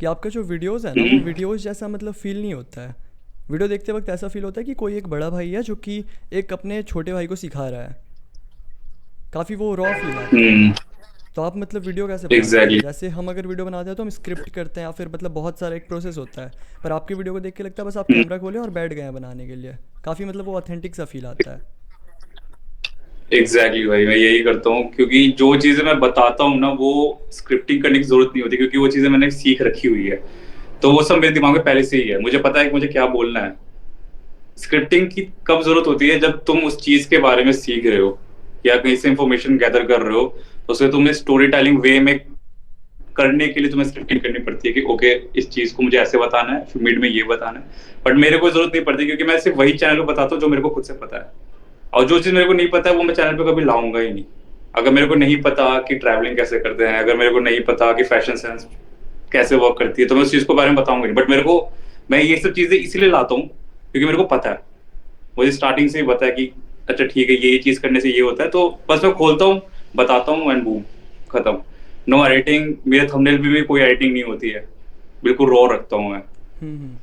कि आपका जो वीडियोज़ है ना वो वीडियोज़ जैसा मतलब फ़ील नहीं होता है। वीडियो देखते वक्त ऐसा फ़ील होता है कि कोई एक बड़ा भाई है जो कि एक अपने छोटे भाई को सिखा रहा है। काफ़ी वो रॉ फील आता है। हम्म। तो आप मतलब वीडियो कैसे बनाते हो? एग्जैक्टली। जैसे हम अगर वीडियो बनाते हैं तो हम स्क्रिप्ट करते हैं या फिर मतलब बहुत सारा एक प्रोसेस होता है। पर आपकी वीडियो को देख के लगता है बस आप कैमरा खोलें और बैठ गए हैं बनाने के लिए। काफ़ी मतलब वो ऑथेंटिक सा फील आता है। एग्जैक्टली भाई, मैं यही करता हूँ क्योंकि जो चीजें मैं बताता हूँ ना वो स्क्रिप्टिंग करने की जरूरत नहीं होती, क्योंकि वो चीजें मैंने सीख रखी हुई है। तो वो सब मेरे दिमाग में पहले से ही है, मुझे पता है कि मुझे क्या बोलना है। स्क्रिप्टिंग की कब जरूरत होती है? जब तुम उस चीज के बारे में सीख रहे हो या कहीं से इंफॉर्मेशन गैदर कर रहे हो, तो उसे तुम्हें स्टोरी टेलिंग वे में करने के लिए तुम्हें स्क्रिप्टिंग करनी पड़ती है कि ओके, इस चीज को मुझे ऐसे बताना है, फिर मिड में ये बताना है। बट मेरे को जरूरत नहीं पड़ती, क्योंकि मैं सिर्फ वही चैनल पे बताता हूँ जो मेरे को खुद से पता है। और जो चीज मेरे को नहीं पता है वो मैं चैनल पे कभी लाऊंगा ही नहीं। अगर मेरे को नहीं पता कि ट्रैवलिंग कैसे करते हैं, अगर मेरे को नहीं पता कि फैशन सेंस कैसे वर्क करती है, तो मैं उस चीज को बारे में बताऊंगा नहीं। बट मेरे को, मैं ये सब चीजें इसीलिए लाता हूँ क्योंकि मेरे को पता है, मुझे स्टार्टिंग से ही पता है कि अच्छा ठीक है, ये चीज करने से ये होता है। तो बस मैं खोलता हूँ, बताता हूँ एंड बूम, खत्म। नो एडिटिंग, मेरे थंबनेल भी कोई एडिटिंग नहीं होती है, बिल्कुल रॉ रखता हूँ मैं। हम्म।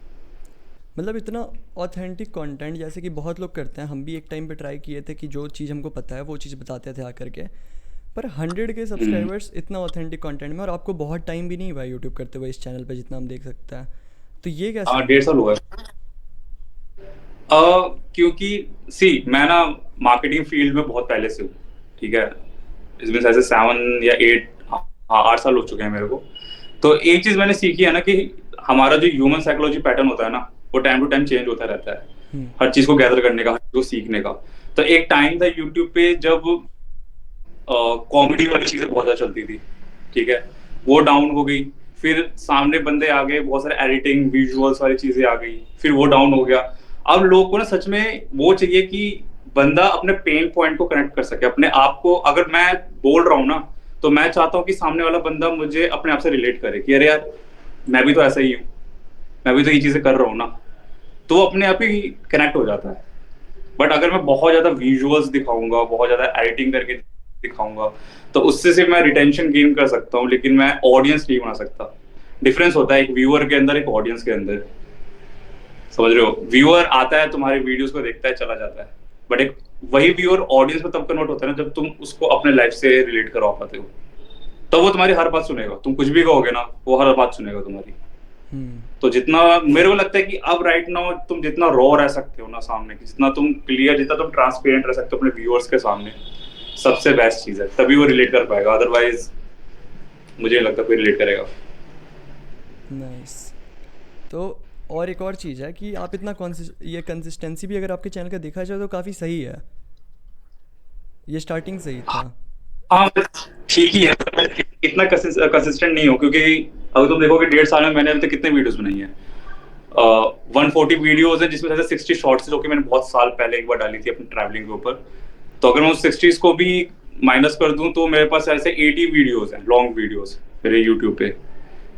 मतलब इतना ऑथेंटिक कंटेंट जैसे कि बहुत लोग करते हैं। हम भी एक टाइम पे ट्राई किए थे कि जो चीज़ हमको पता है वो चीज़ बताते थे आकर के। पर 100 के हम्म। सब्सक्राइबर्स इतना ऑथेंटिक कंटेंट में, और आपको बहुत टाइम भी नहीं हुआ यूट्यूब करते हुए इस चैनल पे जितना हम देख सकते हैं। तो ये कैसे हाँ, हुआ? 1.5 साल हुआ है। क्योंकि सी मैं ना मार्केटिंग फील्ड में बहुत पहले से हूँ, ठीक है। इसमें ऐसे 7 या 8, हाँ 8 साल हो चुके हैं मेरे को। तो एक चीज मैंने सीखी है ना कि हमारा जो ह्यूमन साइकोलॉजी पैटर्न होता है ना, वो टाइम टू टाइम चेंज होता रहता है। हम्म। हर चीज को गैदर करने का, हर चीज को सीखने का। तो एक टाइम था यूट्यूब पे जब कॉमेडी वाली चीजें बहुत ज्यादा चलती थी, ठीक है। वो डाउन हो गई। फिर सामने बंदे आ गए, बहुत सारे एडिटिंग विजुअल्स वाली चीजें आ गई, फिर वो डाउन हो गया। अब लोगों को ना सच में वो चाहिए कि बंदा अपने पेन पॉइंट को कनेक्ट कर सके अपने आप को। अगर मैं बोल रहा हूँ ना, तो मैं चाहता हूँ कि सामने वाला बंदा मुझे अपने आप से रिलेट करे कि अरे यार, मैं भी तो ऐसा ही हूँ, मैं भी तो ये चीजें कर रहा हूँ ना। तो वो अपने आप ही कनेक्ट हो जाता है। बट अगर मैं बहुत ज्यादा विजुअल्स दिखाऊंगा, बहुत ज्यादा एडिटिंग करके दिखाऊंगा, तो उससे सिर्फ मैं रिटेंशन गेन कर सकता हूँ, लेकिन मैं ऑडियंस नहीं बना सकता। डिफरेंस होता है एक व्यूअर के अंदर, एक ऑडियंस के अंदर। समझ रहे हो? व्यूअर आता है, तुम्हारे वीडियोस को देखता है, चला जाता है। बट एक वही व्यूअर ऑडियंस में तब कन्वर्ट होता है ना, जब तुम उसको अपने लाइफ से रिलेट करवा पाते हो। तब वो तुम्हारी हर बात सुनेगा, तुम कुछ भी कहोगे ना वो हर बात सुनेगा तुम्हारी। हम्म। तो जितना मेरे को लगता है कि अब राइट नाउ तुम जितना रॉ रह सकते हो ना सामने, जितना तुम क्लियर, जितना तुम ट्रांसपेरेंट रह सकते हो अपने व्यूअर्स के सामने, सबसे बेस्ट चीज है। तभी वो रिलेट कर पाएगा, अदरवाइज मुझे नहीं लगता कोई रिलेट करेगा। नाइस। तो और एक और चीज़ है कि आप इतना ये कंसिस्टेंसी भी अगर आपके चैनल का देखा जाए तो काफ़ी सही है। ये स्टार्टिंग से ही था। हाँ, ठीक ही है। इतना कंसिस्टेंट नहीं हो, क्योंकि अगर तुम देखोगे 1.5 साल में मैंने अभी तक कितने वीडियोस बनाई है। 140 वीडियोज है, जिसमें से 60 शॉर्ट्स, जो कि मैंने बहुत साल पहले एक बार डाली थी अपनी ट्रैवलिंग के ऊपर। तो अगर मैं उस 60 को भी माइनस कर दूं, तो मेरे पास ऐसे 80 वीडियोज हैं, लॉन्ग वीडियोज मेरे यूट्यूब पे।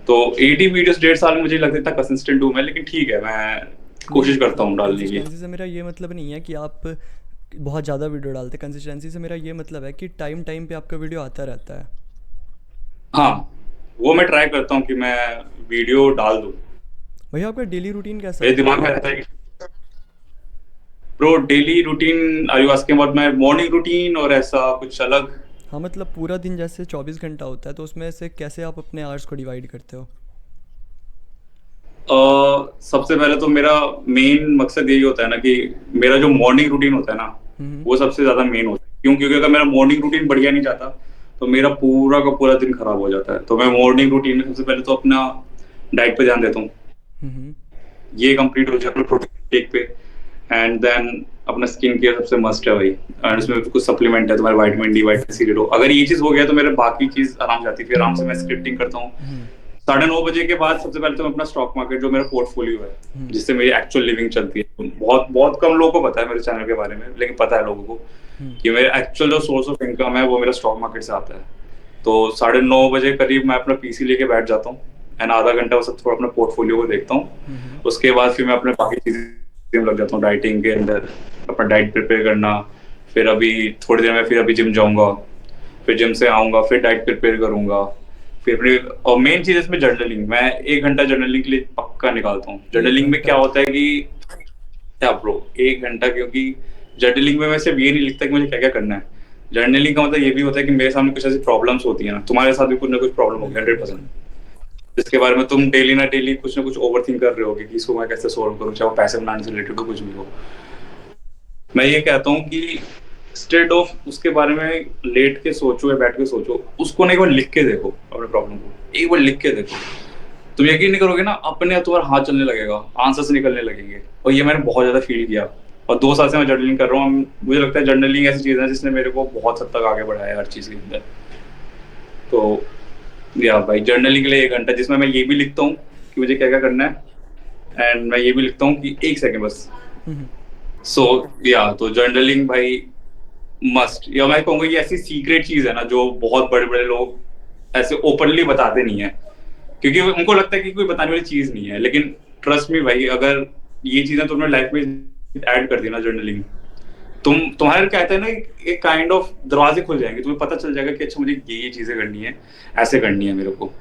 तो 80 वीडियोस 1.5 साल में मुझे लगता है इतना कंसिस्टेंट हूँ मैं, लेकिन ठीक है, मैं नहीं कोशिश करता मतलब हूँ डालने की। कंसिस्टेंसी से मेरा ये मतलब नहीं है कि आप बहुत ज़्यादा वीडियो डालते। कंसिस्टेंसी से मेरा ये मतलब है कि टाइम टाइम पे आपका वीडियो आता रहता है। हाँ, वो मैं ट्राई करता हूँ कि मैं वीडियो डाल दूँ। भैया आपका डेली रूटीन कैसा मेरे होता दिमाग है? में रहता है कि bro, daily routine are you asking about my morning routine और ऐसा कुछ अलग? हाँ मतलब पूरा दिन जैसे 24 घंटा होता है तो उसमें से कैसे आप अपने आवर्स को डिवाइड करते हो? सबसे पहले तो मेरा मेन मकसद यही होता है ना कि मेरा जो मॉर्निंग रूटीन होता है ना, हम्म। वो सबसे ज्यादा मेन होता है। क्यों? क्योंकि अगर मेरा मॉर्निंग रूटीन बढ़िया नहीं जाता, तो मेरा पूरा का पूरा दिन खराब हो जाता है। तो मैं मॉर्निंग रूटीन में सबसे पहले तो अपना डाइट पे ध्यान देता हूँ। हम्म। ये कंप्लीट हो जाए अपने प्रोटीन टेक पे। एंड देन अपना स्किन केयर सबसे मस्ट है भाई। एंड उसमें कुछ सप्लीमेंट है, तुम्हारे विटामिन डी, विटामिन सी ले लो। अगर ये चीज हो गया तो मेरे बाकी चीज आराम से आती है, फिर आराम से मैं स्क्रिप्टिंग करता हूँ। हम्म। 9:30 बजे के बाद सबसे पहले तो मैं अपना स्टॉक मार्केट, जो मेरा पोर्टफोलियो है, हम्म। जिससे मेरी एक्चुअल लिविंग चलती है, बहुत बहुत कम लोगों को पता है मेरे चैनल के बारे में, लेकिन पता है लोगों को हम्म। कि मेरा एक्चुअल जो सोर्स ऑफ इनकम है वो मेरा स्टॉक मार्केट से आता है। तो 9:30 बजे करीब मैं अपना पीसी लेके बैठ जाता हूँ, एंड आधा घंटा वो सब थोड़ा अपना पोर्टफोलियो को देखता हूँ। हम्म। उसके बाद फिर मैं अपने बाकी चीजें में लग जाता हूँ, डाइटिंग के अंदर, अपना डाइट प्रिपेयर करना। फिर अभी थोड़ी देर में फिर अभी जिम जाऊंगा, फिर जिम से आऊंगा, फिर डाइट प्रिपेयर करूंगा, फिर अपनी, और मेन चीज इसमें जर्नलिंग, मैं 1 घंटा जर्नलिंग के लिए पक्का निकालता हूँ। एक जर्नलिंग में क्या घंटा होता है कि क्या ब्रो, 1 घंटा, क्योंकि जर्नलिंग में मैं सिर्फ ये नहीं लिखता कि मुझे क्या क्या करना है। जर्नलिंग का मतलब ये भी होता है कि मेरे सामने कुछ ऐसी प्रॉब्लम्स होती है ना, तुम्हारे साथ भी कुछ ना कुछ प्रॉब्लम होगी बिल्कुल 100%, बिल्कुल। जिसके बारे में तुम डेली ना डेली कुछ ना कुछ ओवर थिंक कर रहे होगे कि इसको मैं कैसे सोल्व करूँ, चाहे वो पैसे बनाने से रिलेटेड हो, कुछ भी हो। मैं ये कहता हूँ कि इंस्टेड ऑफ उसके बारे में लेट के सोचो या बैठ के सोचो, उसको ना एक बार लिख के देखो, अपने प्रॉब्लम को एक बार लिख के देखो। तुम यकीन नहीं करोगे ना, अपने आप तुम्हारा हाथ चलने लगेगा, आंसर्स निकलने लगेंगे। और ये मैंने बहुत ज्यादा फील किया, और 2 साल से मैं जर्नलिंग कर रहा हूँ। मुझे लगता है जर्नलिंग ऐसी चीज है जिसने मेरे को बहुत हद तक आगे बढ़ाया है हर चीज के अंदर। तो या भाई, जर्नलिंग के लिए 1 घंटा, जिसमें मैं ये भी लिखता हूँ कि मुझे क्या क्या करना है, एंड मैं ये भी लिखता हूँ कि 1 सेकंड बस। हम्म। सो या तो जर्नलिंग भाई मस्ट, या मैं कहूंगा ये ऐसी सीक्रेट चीज है ना जो बहुत बड़े बड़े लोग ऐसे ओपनली बताते नहीं है, क्योंकि उनको लगता है कि कोई बताने वाली चीज नहीं है। लेकिन ट्रस्ट मी भाई, अगर ये चीजें तुमने लाइफ में ऐड कर दी ना, जर्नलिंग, तुम्हारे कहते हैं ना, एक काइंड ऑफ दरवाजे खुल जाएंगे, तुम्हें पता चल जाएगा कि अच्छा मुझे ये चीजें करनी है, ऐसे करनी है मेरे को।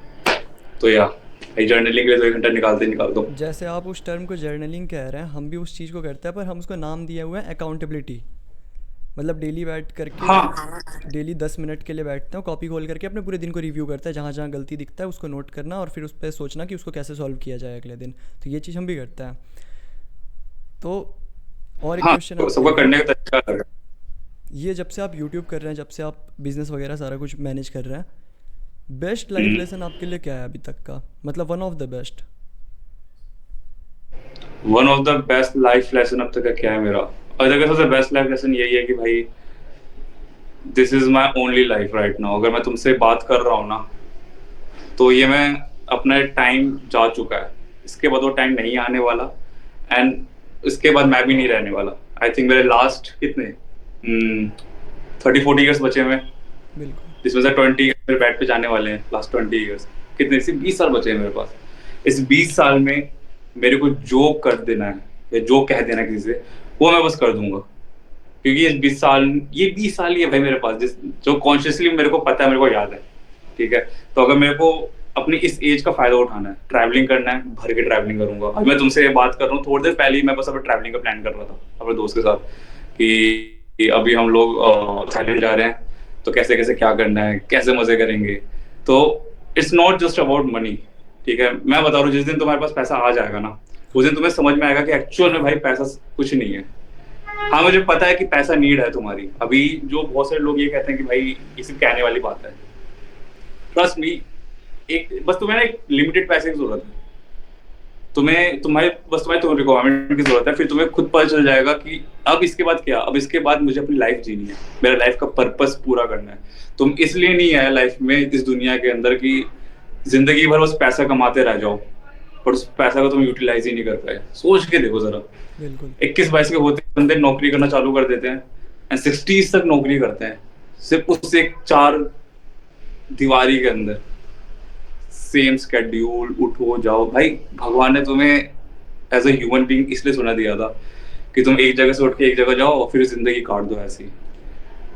तो या भाई, जर्नलिंग के लिए 1 घंटा निकालते ही निकाल दो। जैसे आप उस टर्म को जर्नलिंग कह रहे हैं, हम भी उस चीज़ को करते हैं, पर हम उसको नाम दिया हुआ है अकाउंटेबिलिटी। मतलब डेली बैठ करके, हाँ डेली 10 मिनट के लिए बैठते हैं, कॉपी खोल करके अपने पूरे दिन को रिव्यू करता है, जहाँ जहाँ गलती दिखता है उसको नोट करना और फिर उस पर सोचना कि उसको कैसे सॉल्व किया जाए अगले दिन। तो ये चीज़ हम भी करते हैं। तो और एक हाँ, क्वेश्चन तो आपके सबका लिए, करने का तरीका अलग है। ये जब से आप यूट्यूब कर रहे हैं, जब से आप बिज़नेस वगैरह सारा कुछ मैनेज कर रहे हैं, बेस्ट लाइफ हम्म। लेसन आपके लिए क्या है अभी तक का, मतलब one of the best? One of the best life lesson अब तक का क्या है मेरा, और अगर सबसे बेस्ट लाइफ लेसन यही है कि भाई, this is my only life right now. अगर मैं तुमसे बात कर रहा हूँ ना, तो ये मैं, अपना टाइम जा चुका है, इसके बाद वो टाइम नहीं आने वाला, एंड इसके बाद मैं भी नहीं रहने वाला। आई थिंक मेरे लास्ट कितने 30-40 ईयर्स बचे हुए हैं, बिल्कुल। जिसमें से 20 मेरे बैठ पे जाने वाले हैं। लास्ट 20 ईयर्स कितने, सिर्फ 20 साल बचे हैं मेरे पास। इस 20 साल में मेरे को जो कर देना है या जो कह देना है किसी से, वो मैं बस कर दूंगा, क्योंकि ये 20 साल ही है भाई मेरे पास, जो कॉन्शियसली मेरे को पता है, मेरे को याद है। ठीक है, तो अगर मेरे को अपनी इस एज का फायदा उठाना है, ट्रैवलिंग करना है, भर के ट्रैवलिंग करूंगा। अब मैं तुमसे बात कर रहा हूँ, थोड़ी देर पहले ही मैं बस अपने ट्रैवलिंग का प्लान कर रहा था अपने दोस्त के साथ, कि अभी हम लोग थाईलैंड जा रहे हैं, तो कैसे कैसे क्या करना है, कैसे मजे करेंगे। तो it's not just about money. ठीक है, मैं बता रहा हूँ, जिस दिन तुम्हारे पास पैसा आ जाएगा ना, उस दिन तुम्हें समझ में आएगा कि एक्चुअल में भाई पैसा कुछ नहीं है। हाँ, मुझे पता है कि पैसा नीड है तुम्हारी अभी, जो बहुत सारे लोग ये कहते हैं कि भाई ये सिर्फ कहने वाली बात है। ट्रस्ट मी, एक बस तुम्हें ना एक लिमिटेड पैसे की जरूरत है, तुम्हें रिक्वायरमेंट की जरूरत है, फिर तुम्हें खुद पता चल जाएगा कि अब इसके बाद क्या, अब इसके बाद मुझे अपनी लाइफ जीनी है, मेरा लाइफ का पर्पस पूरा करना है। तुम इसलिए नहीं आए लाइफ में, इस दुनिया के अंदर, की जिंदगी भर बस पैसा कमाते रह जाओ, पर उस पैसा को तुम यूटिलाइज ही नहीं कर पाए। सोच के देखो जरा, बिल्कुल 21-22 के होते बंदे नौकरी करना चालू कर देते हैं, एंड 60s तक नौकरी करते हैं, सिर्फ उस एक 4 दीवारी के अंदर, सेम स्केड्यूल, उठो जाओ। भाई भगवान ने तुम्हें एज अ ह्यूमन बीइंग इसलिए सुना दिया था कि तुम एक जगह से उठ के एक जगह जाओ और फिर जिंदगी काट दो ऐसी।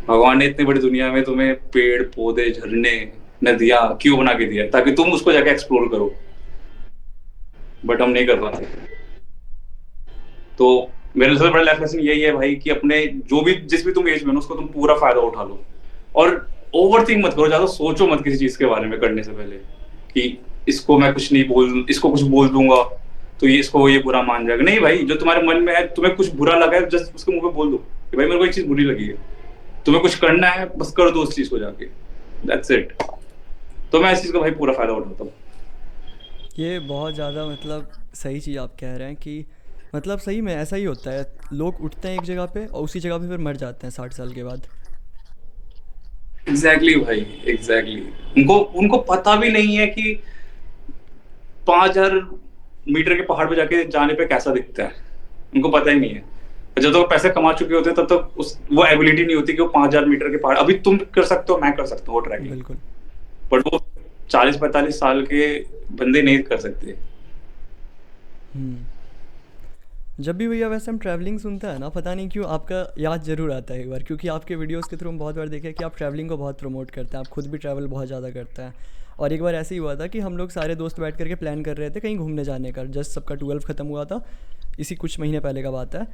भगवान ने इतनी बड़ी दुनिया में तुम्हें पेड़ पौधे, झरने, नदियां क्यों बना के दिया, ताकि तुम उसको जाके एक्सप्लोर करो, बट हम नहीं कर पाते। तो मेरे सबसे बड़ा लाइफ लेसन यही है भाई, कि अपने जो भी, जिस भी तुम एज में हो, उसको तुम पूरा फायदा उठा लो, और ओवर थिंक मत करो, ज्यादा सोचो मत किसी चीज के बारे में करने से पहले, कि इसको मैं कुछ नहीं बोल, इसको कुछ बोल दूंगा तो ये इसको ये बुरा मान जाएगा। नहीं भाई, जो तुम्हारे मन में है, तुम्हें कुछ बुरा लगा है, जस्ट उसके मुंह पे बोल दो कि भाई मेरे को एक चीज बुरी लगी है, तुम्हें कुछ करना है बस कर दो उस चीज को जाके, दैट्स इट। तो मैं इस चीज का भाई पूरा फायदा उठाता हूँ। ये बहुत ज़्यादा मतलब सही चीज़ आप कह रहे हैं कि मतलब सही में ऐसा ही होता है, लोग उठते हैं एक जगह पे और उसी जगह पे फिर मर जाते हैं 60 साल के बाद। एग्जैक्टली भाई, एग्जैक्टली। उनको उनको पता भी नहीं है कि 5,000 मीटर के पहाड़ पे जाके जाने पे कैसा दिखता है, उनको पता ही नहीं है। जब तक वो पैसे कमा चुके होते हैं, तब तक वो एबिलिटी नहीं होती कि वो 5,000 मीटर के पहाड़, अभी तुम कर सकते हो, मैं कर सकता हूँ वो ट्रैकिंग, बिल्कुल। बट वो 40-45 साल के बंदे नहीं कर सकते। जब भी भैया वैसे हम ट्रैवलिंग सुनते हैं ना, पता नहीं क्यों आपका याद ज़रूर आता है एक बार, क्योंकि आपके वीडियोस के थ्रू हम बहुत बार देखे कि आप ट्रैवलिंग को बहुत प्रमोट करते हैं, आप खुद भी ट्रैवल बहुत ज़्यादा करते हैं। और एक बार ऐसे ही हुआ था कि हम लोग सारे दोस्त बैठ करके प्लान कर रहे थे कहीं घूमने जाने का, जस्ट सबका 12 ख़त्म हुआ था, इसी कुछ महीने पहले का बात है।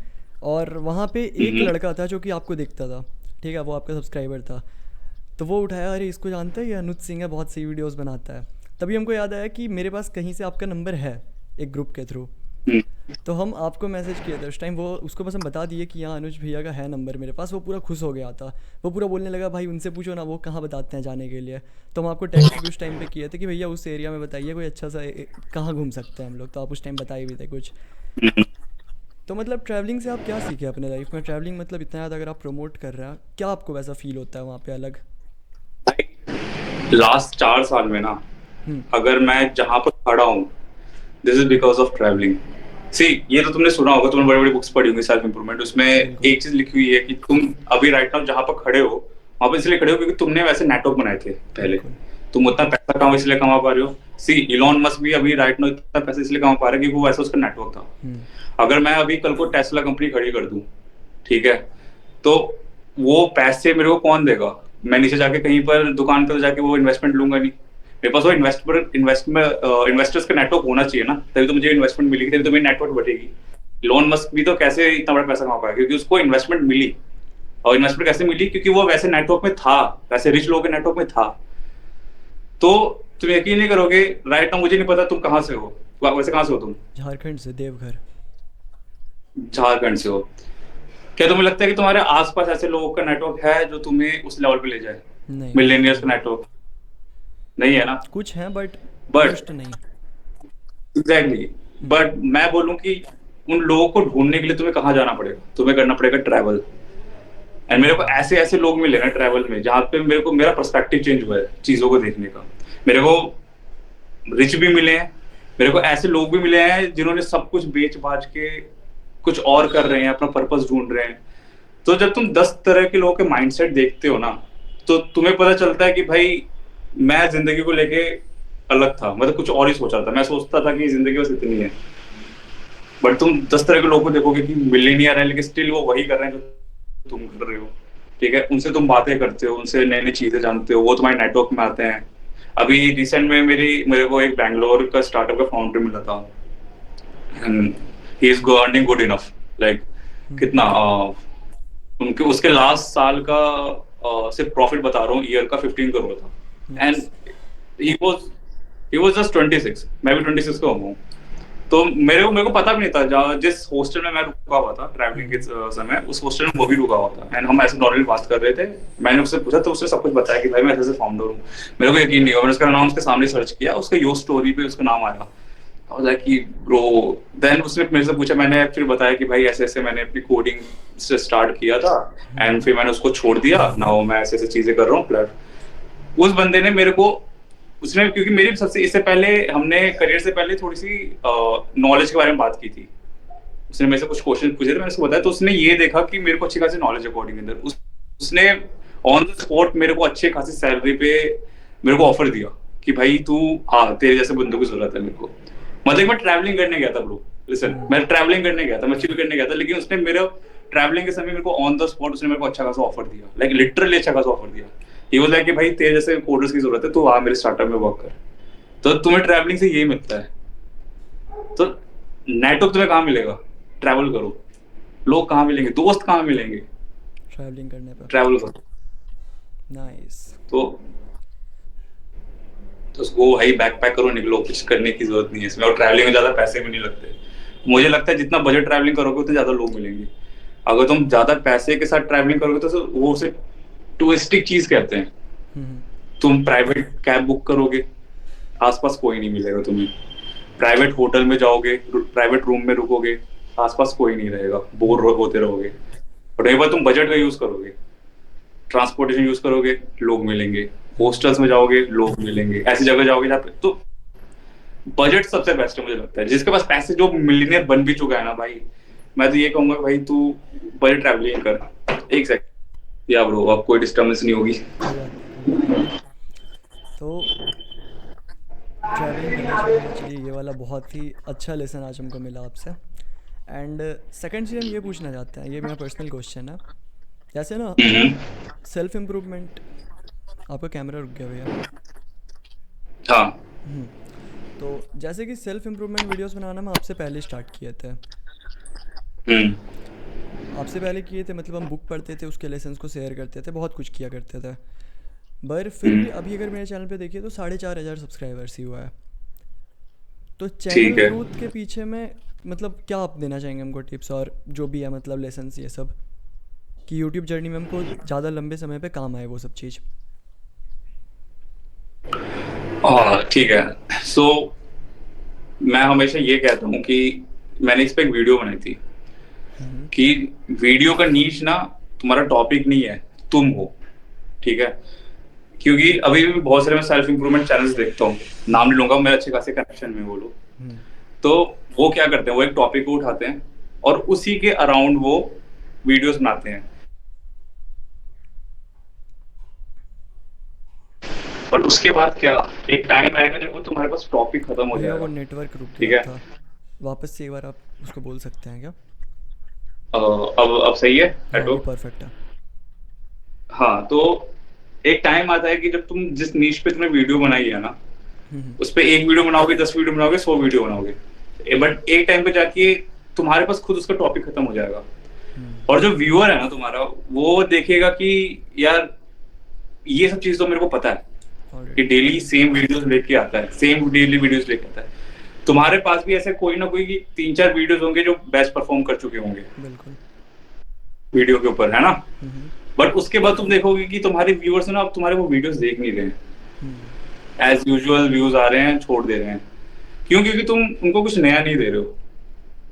और वहाँ पे एक हम्म। लड़का था जो कि आपको दिखता था, ठीक है, वो आपका सब्सक्राइबर था। तो वो उठाया, अरे इसको जानते हैं, ये अनुज सिंह है, बहुत सही वीडियोस बनाता है। तभी हमको याद आया कि मेरे पास कहीं से आपका नंबर है, एक ग्रुप के थ्रू। हम्म। तो हम आपको मैसेज किए थे उस टाइम, वो उसको बस हम बता दिए कि हाँ अनुज भैया का है नंबर मेरे पास। वो पूरा खुश हो गया था, वो पूरा बोलने लगा भाई उनसे पूछो ना वो कहाँ बताते हैं जाने के लिए। तो हम आपको टेक्स्ट भी उस टाइम पे किए थे कि भैया उस एरिया में बताइए कोई अच्छा सा कहाँ घूम सकते हैं हम लोग, तो आप उस टाइम बताए भी थे कुछ। हम्म। तो मतलब ट्रैवलिंग से आप क्या सीखे अपने लाइफ में? ट्रैवलिंग मतलब इतना ज़्यादा अगर आप प्रमोट कर रहे हैं, क्या आपको वैसा फील होता है वहाँ पे अलग? लास्ट 4 साल में ना, हम्म। अगर मैं जहां पर खड़ा हूँ, this is because of travelling. See, ये तो तुमने सुना होगा, तुमने बड़ी बड़ी बुक्स पढ़ी होंगी सेल्फ इंप्रूवमेंट, उसमें बिल्कुल। एक चीज लिखी हुई है कि तुम अभी राइट नाउ जहां पर खड़े हो, वहां पर इसलिए खड़े हो क्योंकि तुमने वैसे नेटवर्क बनाए थे पहले। बिल्कुल। तुम उतना पैसा कमाओ इसलिए कमा पा रहे हो। सी, इलॉन मस्क भी अभी राइट नाउ इतना पैसा इसलिए कमा पा रहा है क्योंकि वो वैसा उसका नेटवर्क था। हम्म। अगर मैं अभी कल को टेस्ला कंपनी खड़ी कर दूं, ठीक है, तो वो पैसे मेरे को कौन देगा? मैं नीचे जाके कहीं पर दुकान पर जाके वो इन्वेस्टमेंट लूंगा नहीं। मेरे पास वो इन्वेस्टर्स का नेटवर्क होना चाहिए ना, तभी तो मुझे इन्वेस्टमेंट मिलेगी, तभी तो मेरी नेटवर्क बढ़ेगी। इलॉन मस्क भी तो कैसे इतना बड़ा पैसा कमा पाया? क्योंकि उसको इन्वेस्टमेंट मिली। और इन्वेस्टमेंट कैसे मिली? क्योंकि वो वैसे नेटवर्क में था, वैसे रिच लोगों के नेटवर्क में था। तो तुम यकीन नहीं करोगे, राइट नाउ मुझे नहीं पता तुम कहाँ से हो, वैसे कहाँ से हो तुम? झारखंड से, देवघर। झारखंड से हो। क्या तुम्हें लगता है कि तुम्हारे आसपास ऐसे लोगों का नेटवर्क है जो तुम्हें उस लेवल पे ले जाए? नहीं, बिल्कुल मिलेनियर्स का नहीं। नेटवर्क नहीं है ना। कुछ हैं बट बट मोस्ट नहीं। Exactly, hmm. बट मैं बोलूं कि उन लोगों को ढूंढने के लिए तुम्हें कहाँ जाना पड़ेगा? तुम्हें करना पड़ेगा ट्रैवल। एंड मेरे को ऐसे ऐसे लोग मिले ना ट्रैवल में, जहाँ पे मेरे को मेरा पर्सपेक्टिव चेंज हुआ है चीजों को देखने का। मेरे को रिच भी मिले हैं, मेरे को ऐसे लोग भी मिले हैं जिन्होंने सब कुछ बेच बाच के कुछ और कर रहे हैं, अपना पर्पस ढूंढ रहे हैं। तो जब तुम 10 तरह के लोगों के माइंडसेट देखते हो ना, तो तुम्हें पता चलता है कि भाई मैं जिंदगी को लेके अलग था, मतलब कुछ और ही सोच रहा था। मैं सोचता था कि जिंदगी बस इतनी है। बट तुम 10 तरह के लोगों को देखोगे कि मिलेनियर है लेकिन स्टिल वो वही कर रहे हैं जो तुम कर रहे हो। ठीक है, उनसे तुम बातें करते हो, उनसे नई नई चीजें जानते हो, वो तुम्हारे नेटवर्क में आते हैं। अभी रिसेंट में मेरे को एक बैंगलोर का स्टार्टअप का फाउंडर मिला था, and he is earning good enough, like hmm. कितना उनके उसके लास्ट साल का सिर्फ प्रॉफिट बता रहा हूँ, ईयर का 15 करोड़ था। And nice. He was just 26, मैं भी 26 का हूँ। तो मेरे को पता भी नहीं था, जिस हॉस्टल में मैं रुका हुआ था ट्रैवलिंग के हम्म। समय, उस हॉस्टल में वो भी रुका हुआ था। एंड हम ऐसे नॉर्मली बात कर रहे थे। मैंने उससे पूछा तो उसने सब कुछ बताया कि भाई मैं ऐसे फाउंडर हूँ। मेरे को यकीन नहीं हुआ, मैंने उसका नाम उसके सामने सर्च किया, उसका यो स्टोरी पे उसका नाम आया। और लाइक कि ब्रो, देन उसने मेरे से पूछा, मैंने फिर बताया कि भाई ऐसे ऐसे मैंने अपनी कोडिंग से स्टार्ट किया था, एंड फिर मैंने उसको छोड़ दिया, नाउ मैं ऐसे ऐसे चीजें कर रहा हूँ। उस बंदे ने मेरे को, उसने, क्योंकि मेरी सबसे इससे पहले हमने करियर से पहले थोड़ी सी नॉलेज के बारे में बात की थी। उसने मेरे से कुछ क्वेश्चन पूछे थे, मैंने उसको बताया, तो उसने ये देखा कि मेरे को अच्छी खासी नॉलेज है कोडिंग के अंदर। उसने ऑन द स्पॉट मेरे को अच्छी खासी सैलरी पे मेरे को ऑफर दिया कि भाई तू हाँ, तेरे जैसे बंदों की जरूरत है मेरे को। मतलब मैं ट्रैवलिंग करने गया था ब्रो, लिसन, हम्म। मैं ट्रैवलिंग करने गया था, मैं चिल करने गया था, लेकिन उसने मेरे ट्रैवलिंग के समय मेरे को ऑन द स्पॉट उसने मेरे को अच्छा खासा ऑफर दिया, लाइक लिटरली अच्छा खासा ऑफर दिया। ये बोला कि भाई तेरे जैसे कोडर्स की जरूरत है, तो आ मेरे स्टार्टअप में वर्क कर। तो तुम्हें ट्रैवलिंग से यही मिलता है। तो नेटवर्क तुम्हें कहाँ मिलेगा? ट्रैवल करो। लोग कहाँ मिलेंगे? दोस्त कहाँ मिलेंगे? ट्रैवलिंग करने पर। ट्रैवल करो। नाइस। तो वो भाई बैकपैक करो, निकलो, कुछ करने की जरूरत नहीं है इसमें। और ट्रैवलिंग में ज्यादा पैसे भी नहीं लगते। मुझे लगता है जितना बजट ट्रैवलिंग करोगे उतने ज्यादा लोग मिलेंगे। अगर तुम ज्यादा पैसे के साथ ट्रैवलिंग करोगे तो वो उसे टूरिस्टिक चीज कहते हैं। हम्म। तुम प्राइवेट कैब बुक करोगे, आसपास कोई नहीं मिलेगा तुम्हें। प्राइवेट होटल में जाओगे, प्राइवेट रूम में रुकोगे, आसपास कोई नहीं रहेगा, बोर होते रहोगे। और एक बार तुम बजट का यूज करोगे, ट्रांसपोर्टेशन यूज करोगे, लोग मिलेंगे। हॉस्टल्स में जाओगे, लोग मिलेंगे। ऐसी जगह जाओगे जहाँ पे तो बजट सबसे बेस्ट है मुझे लगता है। जिसके पास पैसे, जो मिलियनियर बन भी चुका है ना भाई, मैं तो ये कहूंगा भाई तू बजट ट्रैवलिंग कर। एक सेकंड या ब्रो, अब कोई डिस्टर्बेंस नहीं होगी। कोई बात नहीं, कोई बात नहीं। तो ट्रैवलिंग करना चाहिए। चलिए, ये वाला बहुत ही अच्छा लेसन आज हमको मिला आपसे। एंड सेकंड चीज़ हम ये पूछना चाहते हैं, ये मेरा पर्सनल क्वेश्चन है। जैसे ना हम्म। सेल्फ इम्प्रूवमेंट, आपका कैमरा रुक गया भैया। हाँ। हम्म, तो जैसे कि सेल्फ इम्प्रूवमेंट वीडियोस बनाना मैं आपसे पहले स्टार्ट किए थे। हम्म। आपसे पहले किए थे मतलब हम बुक पढ़ते थे, उसके लेसन्स को शेयर करते थे, बहुत कुछ किया करते थे। पर फिर भी हम्म। अभी अगर मेरे चैनल पे देखिए तो 4,500 सब्सक्राइबर्स ही हुआ है। तो चैनल ठीक है। ग्रोथ के पीछे में मतलब क्या आप देना चाहेंगे हमको टिप्स और जो भी है मतलब लेसन्स ये सब, कि यूट्यूब जर्नी में हमको ज़्यादा लंबे समय पे काम आए वो सब चीज़। हाँ ठीक है। सो मैं हमेशा ये कहता हूँ कि मैंने इस पे एक वीडियो बनाई थी हम्म। कि वीडियो का नीश ना तुम्हारा टॉपिक नहीं है, तुम हो। ठीक है। क्योंकि अभी भी बहुत सारे मैं सेल्फ इंप्रूवमेंट चैनल्स देखता हूँ, नाम हम्म। नहीं लूंगा, मेरे अच्छे खासे कनेक्शन में वो लोग। हम्म। तो वो क्या करते हैं, वो एक टॉपिक को उठाते हैं और उसी के अराउंड वो वीडियोस बनाते हैं। और उसके बाद क्या, एक टाइम आएगा जब वो तुम्हारे पास टॉपिक खत्म हो भैया वो जाएगा। नेटवर्क रुक ठीक गया है। था, वापस से एक बार आप उसको बोल सकते हैं क्या? अब सही है हाँ अभी नेटवर्क? परफेक्ट है। हाँ। तो एक टाइम आता है कि जब तुम जिस नीश पे तुमने वीडियो बनाई है ना, हम्म। उस पे एक वीडियो बनाओगे, 10 वीडियो बनाओगे, 100 वीडियो बनाओगे, बट एक टाइम पे जाके तुम्हारे पास खुद उसका टॉपिक खत्म हो जाएगा। हम्म। और जो व्यूअर है ना तुम्हारा, वो देखेगा कि यार ये सब चीज तो मेरे को पता है कि ऑलरेडी। डेली सेम वीडियोस लेके आता है, सेम डेली वीडियोस लेके आता है। तुम्हारे पास भी ऐसे कोई ना कोई की 3-4 वीडियोस होंगे जो बेस्ट परफॉर्म कर चुके होंगे बिल्कुल। वीडियो के ऊपर, है ना? हम्म। बट उसके बाद तुम देखोगे कि तुम्हारे व्यूअर्स ना अब तुम्हारे वो वीडियोस देख नहीं रहे हैं। हम्म। एज यूजुअल व्यूज आ रहे हैं, छोड़ दे रहे हैं। क्यों? क्योंकि तुम उनको कुछ नया नहीं दे रहे हो।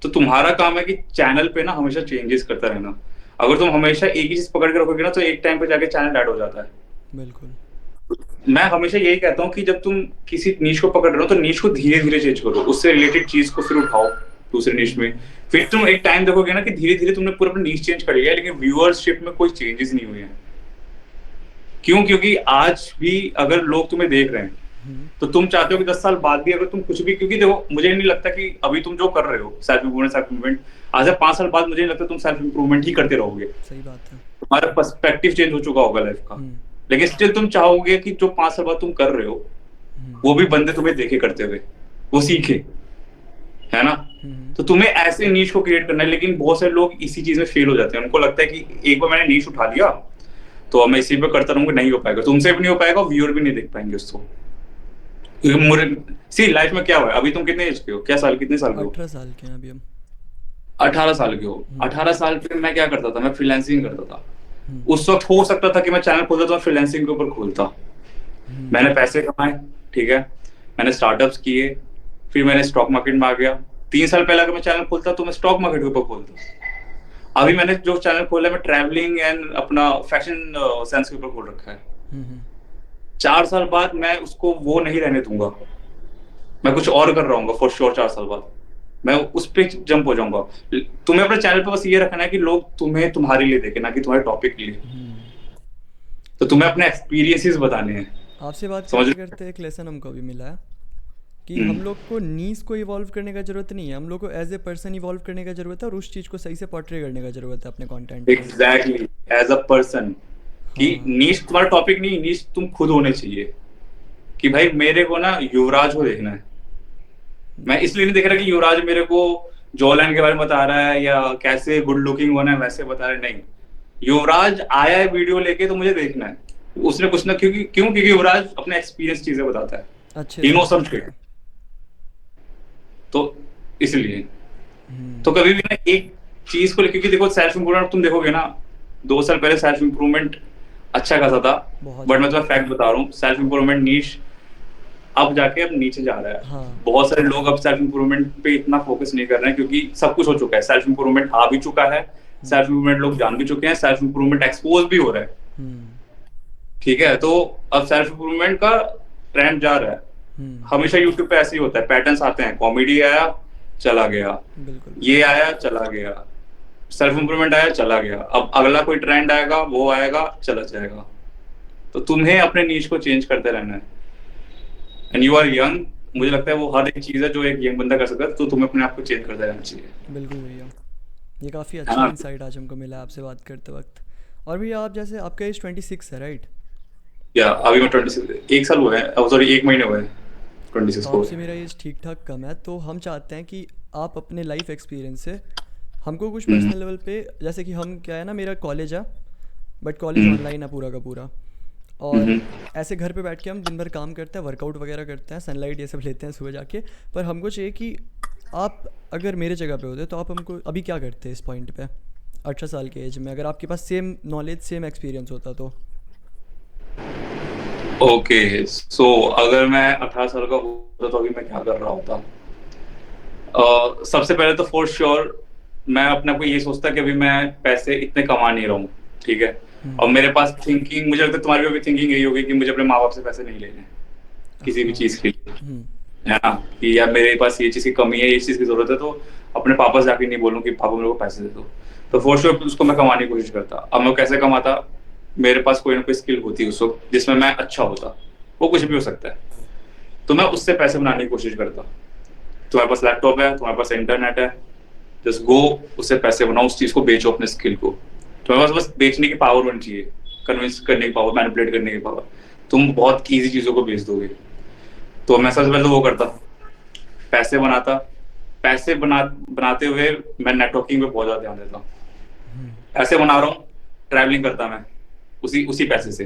तो तुम्हारा काम है कि चैनल पे ना हमेशा चेंजेस करता रहना। अगर तुम हमेशा एक ही चीज पकड़ के रखोगे ना, तो एक टाइम पे जाके चैनल डेड हो जाता है। बिल्कुल। मैं हमेशा यही कहता हूँ कि जब तुम किसी नीश को पकड़ रहे हो तो नीश को धीरे धीरे चेंज करो, उससे रिलेटेड चीज को फिर उठाओ दूसरे नीश में। हम्म। फिर तुम एक टाइम देखोगे ना कि धीरे धीरे तुमने पूरा अपना नीश चेंज कर लिया है, लेकिन व्यूअरशिप में कोई चेंजेस नहीं हुए हैं। क्यों? क्योंकि आज भी अगर लोग तुम्हें देख रहे हैं, हम्म। तो तुम चाहते हो कि 10 साल बाद भी अगर तुम कुछ भी, क्योंकि देखो मुझे नहीं लगता कि अभी तुम जो कर रहे हो सेल्फ इम्प्रूवमेंट, आज से 5 साल बाद मुझे नहीं लगता तुम सेल्फ इम्प्रूवमेंट ही करते रहोगे। सही बात है। तुम्हारा पर्सपेक्टिव चेंज हो चुका होगा लाइफ का। हम्म। लेकिन स्टिल तुम चाहोगे कि जो 5 साल बाद तुम कर रहे हो, हम्म। वो भी बंदे तुम्हें देखे करते हुए, वो सीखे, है ना? हम्म। तो तुम्हें ऐसे नीश को क्रिएट करना है। लेकिन बहुत सारे लोग इसी चीज में फेल हो जाते हैं। उनको लगता है कि एक बार मैंने नीश उठा लिया तो अब मैं इसी पे करता रहूंगा, नहीं हो पाएगा, तुमसे भी नहीं हो पाएगा, व्यूअर भी नहीं देख पाएंगे उसको। क्योंकि मुझे सी लाइफ में क्या हुआ है, अभी तुम कितने एज के हो, क्या साल, कितने साल के हो? 18 साल के हैं अभी हम। 18 साल के हो। हम्म। 18 साल पे मैं क्या करता था, मैं फ्रीलांसिंग करता था। हम्म। उस वक्त हो सकता था कि मैं चैनल खोलता तो फ्रीलांसिंग के ऊपर खोलता। हम्म। मैंने पैसे कमाए, ठीक है, मैंने स्टार्टअप्स किए, फिर मैंने स्टॉक मार्केट में आ गया। 3 साल पहले अगर मैं चैनल खोलता तो मैं स्टॉक मार्केट के ऊपर खोलता। अभी मैंने जो चैनल खोला है, मैं ट्रैवलिंग एंड अपना फैशन सेंस के ऊपर खोल रखा है। हम्म। 4 साल बाद मैं उसको वो नहीं रहने दूंगा, मैं कुछ और कर रहा हूँ फॉर श्योर। 4 साल बाद मैं उस पे जंप हो जाऊंगा। तुम्हें अपने चैनल पे बस ये रखना है कि लोग तुम्हें तुम्हारे लिए देखें, ना कि तुम्हारे टॉपिक के लिए। हम्म। तो तुम्हें अपने एक्सपीरियंसेस बताने हैं। आपसे बात समझ करते रहे करते एक लेसन हमको अभी मिला है कि हो? हम लोग को नीस को इवॉल्व करने का ज़रूरत नहीं है, हम लोग को एज ए पर्सन इवॉल्व करने का ज़रूरत है और उस चीज़ को सही से पोर्ट्रे करने का ज़रूरत है अपने कंटेंट में। Exactly, as a person. कि हाँ। नीश तुम्हारा टॉपिक नहीं, नीश तुम खुद होने चाहिए। कि भाई मेरे को ना युवराज को देखना है। मैं इसलिए नहीं देख रहा कि युवराज मेरे को जॉलैंड के बारे में बता रहा है या कैसे गुड लुकिंग होना है वैसे बता रहा है, नहीं। युवराज आया है वीडियो लेके तो मुझे देखना है उसने कुछ ना, क्योंकि युवराज अपने एक्सपीरियंस चीजें बताता है। अच्छे ही से नो सम बताता शिट। है। तो इसलिए तो हम्म। कभी भी ना एक चीज को लेके, क्योंकि देखो सेल्फ इंप्रूवमेंट तुम देखोगे ना, 2 साल पहले सेल्फ इंप्रूवमेंट अच्छा खासा था। बहुत बट मैं ज़्यादा। तुम्हें फैक्ट बता रहा हूँ, सेल्फ इंप्रूवमेंट नीश अब जाके अब नीचे जा रहा है। हाँ। बहुत सारे लोग अब सेल्फ इंप्रूवमेंट पे इतना फोकस नहीं कर रहे हैं, क्योंकि सब कुछ हो चुका है। सेल्फ इंप्रूवमेंट आ भी चुका है, सेल्फ हम्म। इंप्रूवमेंट लोग जान भी चुके हैं, सेल्फ इंप्रूवमेंट एक्सपोज भी हो रहा है। हम्म। ठीक है। तो अब सेल्फ इंप्रूवमेंट का ट्रेंड जा रहा है। हम्म। हमेशा यूट्यूब पे ऐसे ही होता है, पैटर्न्स आते हैं, कॉमेडी आया चला गया, बिल्कुल ये बिल्कुल। आया चला गया, सेल्फ इंप्रूवमेंट आया चला गया, अब अगला कोई ट्रेंड आएगा वो आएगा चला जाएगा। तो तुम्हें अपने नीश को चेंज करते रहना है। एंड यू आर यंग, मुझे लगता है वो हर एक चीज है जो एक यंग बंदा कर सकता है, तो तुम्हें अपने आप को चेंज करते रहना चाहिए, बिल्कुल भैया, ये काफ़ी है अच्छा ना? इंसाइट आज हमको मिला आपसे बात करते वक्त। और भैया आप जैसे आपका एज 26 है राइट? या अभी मैं 26, 1 साल हुआ है, सॉरी 1 महीने हुए हैं। 26 तो को। आपसे मेरा एज ठीक ठाक कम है, तो हम चाहते हैं कि आप अपने लाइफ एक्सपीरियंस से हमको कुछ हम्म पर्सनल लेवल पे, जैसे कि हम क्या है ना, मेरा कॉलेज है बट कॉलेज हम्म ऑनलाइन है पूरा का पूरा। और हम्म ऐसे घर पे बैठ के हम दिन भर काम करते हैं, वर्कआउट वगैरह करते हैं, सनलाइट ये सब लेते हैं सुबह जाके। पर हमको चाहिए कि आप अगर मेरे जगह पे होते तो आप हमको अभी क्या करते इस पॉइंट पे, 18 साल के एज में, अगर आपके पास सेम नॉलेज सेम एक्सपीरियंस होता तो। ओके, सो अगर मैं 18 साल का होता तो अभी मैं क्या कर रहा होता? सबसे पहले तो फॉर श्योर मैं अपने आप को ये सोचता कि अभी मैं पैसे इतने कमा नहीं रहा हूँ, ठीक है। और हम्म। मेरे पास थिंकिंग, मुझे लगता है तुम्हारी भी थिंकिंग यही होगी कि मुझे अपने माँ बाप से पैसे नहीं लेने किसी भी हाँ। चीज के लिए, हम्म। है ना। कि यार मेरे पास ये चीज की कमी है, ये चीज की जरूरत है, तो अपने पापा से जाके नहीं बोलूँ कि पापा मेरे को पैसे दे दो। तो फॉर श्योर उसको मैं कमाने की कोशिश करता। अब मैं कैसे कमाता? मेरे पास कोई ना कोई स्किल होती उस वक्त जिसमें मैं अच्छा होता, वो कुछ भी हो सकता है, तो मैं उससे पैसे बनाने की कोशिश करता। तुम्हारे पास लैपटॉप है, तुम्हारे पास इंटरनेट है, जस्ट गो, उससे पैसे बनाओ, उस चीज को बेचो, अपने स्किल को। तुम्हारे पास बस बेचने की पावर होनी चाहिए, कन्विंस करने की पावर, मैनिपुलेट करने की पावर। तुम बहुत इजी चीजों को बेच दोगे। तो मैं सबसे पहले तो वो करता, पैसे बनाता। बनाते हुए मैं नेटवर्किंग पे बहुत ज्यादा ध्यान देता। हम्म। पैसे बना रहा हूँ, ट्रैवलिंग करता मैं उसी उसी पैसे से।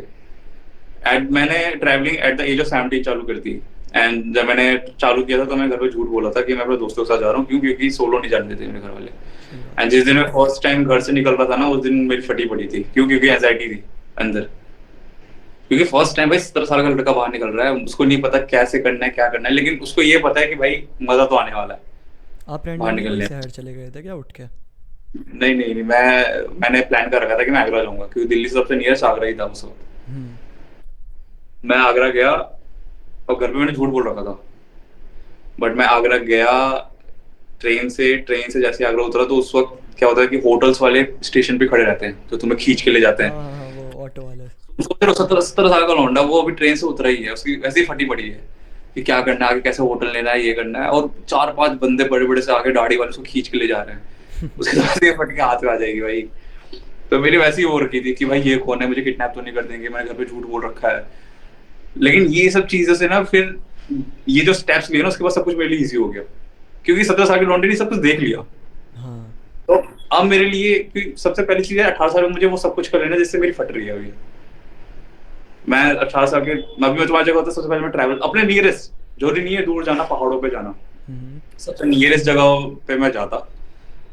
मैंने travelling at the age of 17 चालू कर दी। एंड जब मैंने चालू किया था तो मैं घर पे झूठ बोला था कि मैं अपने दोस्तों के साथ जा रहा हूँ, क्यों? क्योंकि सोलो नहीं जाने देते मेरे घर वाले। सही एंड बात है। जिस दिन मैं फर्स्ट टाइम घर से निकल रहा था ना, उस दिन मेरी फटी पड़ी थी। क्यों? क्योंकि एंजाइटी थी अंदर। क्योंकि फर्स्ट टाइम भाई 17 साल का लड़का बाहर निकल रहा है, उसको नहीं पता कैसे करना है, क्या करना है, लेकिन उसको ये पता है कि भाई मजा तो आने वाला है आप बाहर रैंडमली कोई निकलने में। शहर चले गए थे क्या उठ के? नहीं नहीं नहीं, मैंने प्लान कर रखा था कि मैं आगरा जाऊंगा, क्योंकि दिल्ली से सबसे नियरेस्ट आगरा ही था उस वक्त। हम्म। मैं आगरा गया, और घर पे मैंने झूठ बोल रखा था, बट मैं आगरा गया। ट्रेन से जैसे आगरा उतरा, तो उस वक्त क्या होता है कि होटल्स वाले स्टेशन पे खड़े रहते हैं, तो तुम्हें खींच के ले जाते हाँ हैं। हाँ हाँ, वो ऑटो वाले। उसको फिर 17 17 साल का लौंडा, वो अभी ट्रेन से उतरा ही है, उसकी वैसे ही फटी पड़ी है कि क्या करना है आगे, कैसे होटल लेना है, ये करना है, और 4 5 बंदे बड़े बड़े से आगे दाढ़ी वाले उसको खींच के ले जा रहे हैं। उसके बाद ये फट के हाथ में आ जाएगी भाई। तो मेरी वैसी ही हो रखी थी कि भाई ये कौन है, मुझे किडनैप तो नहीं कर देंगे, मैंने घर पे झूठ बोल रखा है। लेकिन ये सब चीजों से ना, फिर ये जो स्टेप्स लिए ना, उसके बाद सब कुछ मेरे लिए इजी हो गया, क्योंकि 17 साल की लौंडे ने सब कुछ देख लिया। हाँ। तो अब मेरे लिए सबसे पहली चीज है, 18 साल में मुझे वो सब कुछ कर लेना जिससे मेरी फट रही है अभी। मैं 18 साल के, मैं भी तुम्हारी जगह होता, सबसे पहले मैं ट्रैवल अपने नियरेस्ट, जरूरी नहीं है दूर जाना, पहाड़ों पे जाना, हम्म। सबसे नियरेस्ट जगह पे मैं जाता,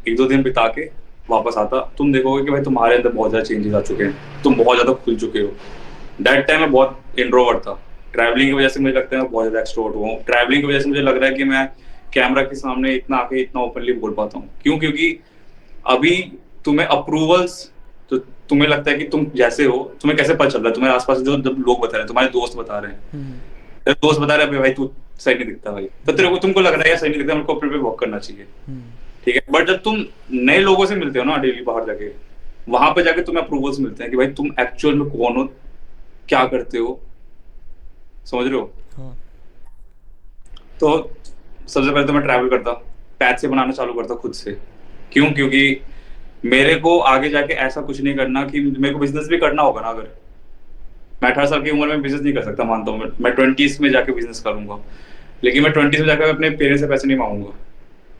1 2 दिन बिता के वापस आता। तुम देखोगे कि भाई तुम्हारे अंदर बहुत ज्यादा चेंजेस आ चुके हैं, तुम बहुत ज्यादा खुल चुके हो। दैट टाइम मैं बहुत इंट्रोवर्ट था। ट्रैवलिंग की वजह से मुझे लगता है मैं बहुत ज्यादा एक्सट्रोवर्ट हुआ हूँ। ट्रैवलिंग की वजह से मुझे लग रहा है कि मैं कैमरा के सामने इतना आके इतना ओपनली बोल पाता हूँ। क्यों? क्योंकि अभी तुम्हें अप्रूवल्स, तो तुम्हें लगता है कि तुम जैसे हो, तुम्हें कैसे पता चल रहा है? तुम्हारे आसपास जो जब लोग बता रहे हैं, तुम्हारे दोस्त बता रहे हैं, हम्म। तेरे दोस्त बता रहे हैं भाई तू सही नहीं दिखता भाई, तो तेरे को तुमको लग रहा है यार सही नहीं दिखता, मेरे को अपने पे वर्क करना चाहिए, हम्म। ठीक है। बट जब तुम नए लोगों से मिलते हो ना डेली बाहर जाके, वहां पे जाके तुम्हें अप्रूवल्स मिलते हैं कि भाई तुम एक्चुअल में कौन हो, क्या करते हो, समझ रहे हो। हाँ। तो सबसे पहले तो मैं ट्रैवल करता, पैसे बनाना चालू करता खुद से। क्यों? क्योंकि मेरे को आगे जाके ऐसा कुछ नहीं करना कि मेरे को बिजनेस भी करना होगा ना। अगर मैं 18 साल की उम्र में बिजनेस नहीं कर सकता, मानता हूँ मैं 20s में जाके बिजनेस करूंगा, लेकिन मैं 20s में जाकर अपने पेरेंट्स से पैसे नहीं मांगूंगा।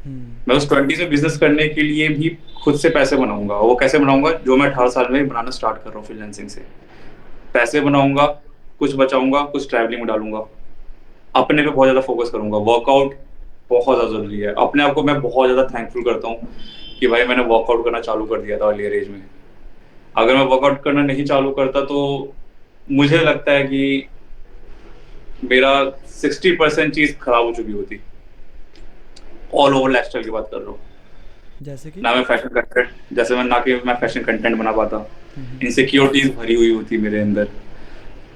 हम्म। मैं उस 20s में बिजनेस करने के लिए भी खुद से पैसे बनाऊंगा। वो कैसे बनाऊंगा? जो मैं 18 साल में बनाना स्टार्ट कर रहा हूँ फ्रीलांसिंग से। पैसे बनाऊंगा, कुछ बचाऊंगा, कुछ ट्रैवलिंग में डालूंगा, अपने पे बहुत ज्यादा फोकस करूंगा। वर्कआउट बहुत ज्यादा जरूरी है। अपने आप को मैं बहुत ज्यादा थैंकफुल करता हूँ कि भाई मैंने वर्कआउट करना चालू कर दिया था अर्लियर एज में। अगर मैं वर्कआउट करना नहीं चालू करता तो मुझे लगता है कि मेरा 60% चीज खराब हो चुकी होती। ऑल ओवर लाइफस्टाइल की बात कर रहा हूँ, जैसे कि। ना मैं फैशन कंटेंट, जैसे मैं फैशन कंटेंट बना पाता। हम्म। इनसिक्योरिटीज भरी हुई होती मेरे अंदर।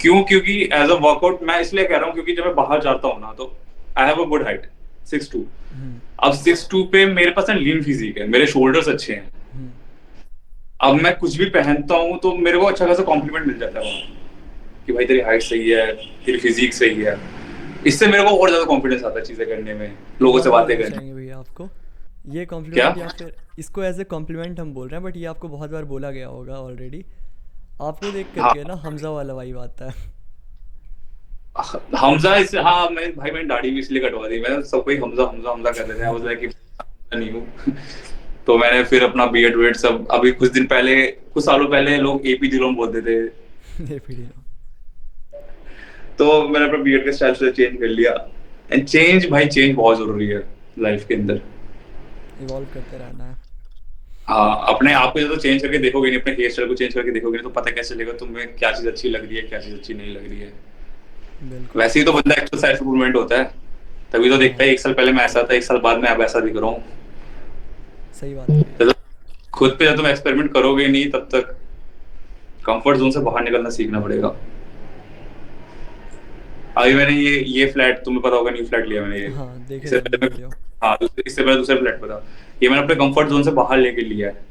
क्यों? क्योंकि एज अ वर्कआउट मैं इसलिए कह रहा हूँ क्योंकि जब मैं बाहर जाता हूँ ना, तो I have a good height, 6'2". हम्म। अब 6'2" पे मेरे पास ना लीन फिजिक है, मेरे शोल्डर्स अच्छे हैं। हम्म। अब मैं कुछ भी पहनता हूँ तो मेरे को अच्छा खासा कॉम्प्लीमेंट मिल जाता है वहाँ, कि भाई तेरी हाइट सही है, तेरी फिजिक सही है। इससे मेरे को और ज्यादा कॉन्फिडेंस आता है चीजें करने में, एक लोगों से बात बातें बोलना करने में। चाहेंगे भैया आपको, ये क्या? कॉम्प्लीमेंट या फिर इसको एज ए कॉम्प्लीमेंट हम बोल रहे हैं, बट ये आपको बहुत बार बोला गया होगा ऑलरेडी। आपको देख हाँ, करके ना हमजा वाला वाइब आता है। हमजा इस हाँ मैंने दाढ़ी भी इसलिए कटवा दी, मैं सब कोई हमजा हमजा हमजा कर रहे थे, आई वाज लाइक हमजा नहीं हूँ। तो मैंने फिर अपना बीएड वेड सब, अभी कुछ दिन पहले, कुछ सालों पहले लोग एपी ढिल्लों बोलते थे, ये पीढ़ी ना। तो मैंने अपना बीएड का स्टाइल से चेंज कर लिया। एंड चेंज भाई, चेंज बहुत जरूरी है लाइफ के अंदर। इवॉल्व करते रहना है। हाँ, अपने आप को जब चेंज करके देखोगे नहीं, अपने हेयर स्टाइल को चेंज करके देखोगे नहीं, तो पता कैसे चलेगा तुम्हें क्या चीज अच्छी लग रही है, क्या चीज अच्छी नहीं लग रही है। बिल्कुल। वैसे ही तो बंदा एक्चुअल सेल्फ इम्प्रूवमेंट होता है, तभी तो देखता हाँ, है एक साल पहले मैं ऐसा था, एक साल बाद मैं अब ऐसा दिख रहा हूँ। सही बात है भैया। तो खुद पे जब तुम एक्सपेरिमेंट करोगे नहीं, तब तक कंफर्ट जोन से बाहर निकलना सीखना पड़ेगा। अभी मैंने ये फ्लैट, तुम्हें पता होगा, न्यू फ्लैट लिया मैंने ये, हाँ, देखे इससे थे हमने पहले वीडियो। हाँ, इससे पहले दूसरे फ्लैट पे था। ये मैंने अपने कंफर्ट जोन से बाहर लेके लिया है।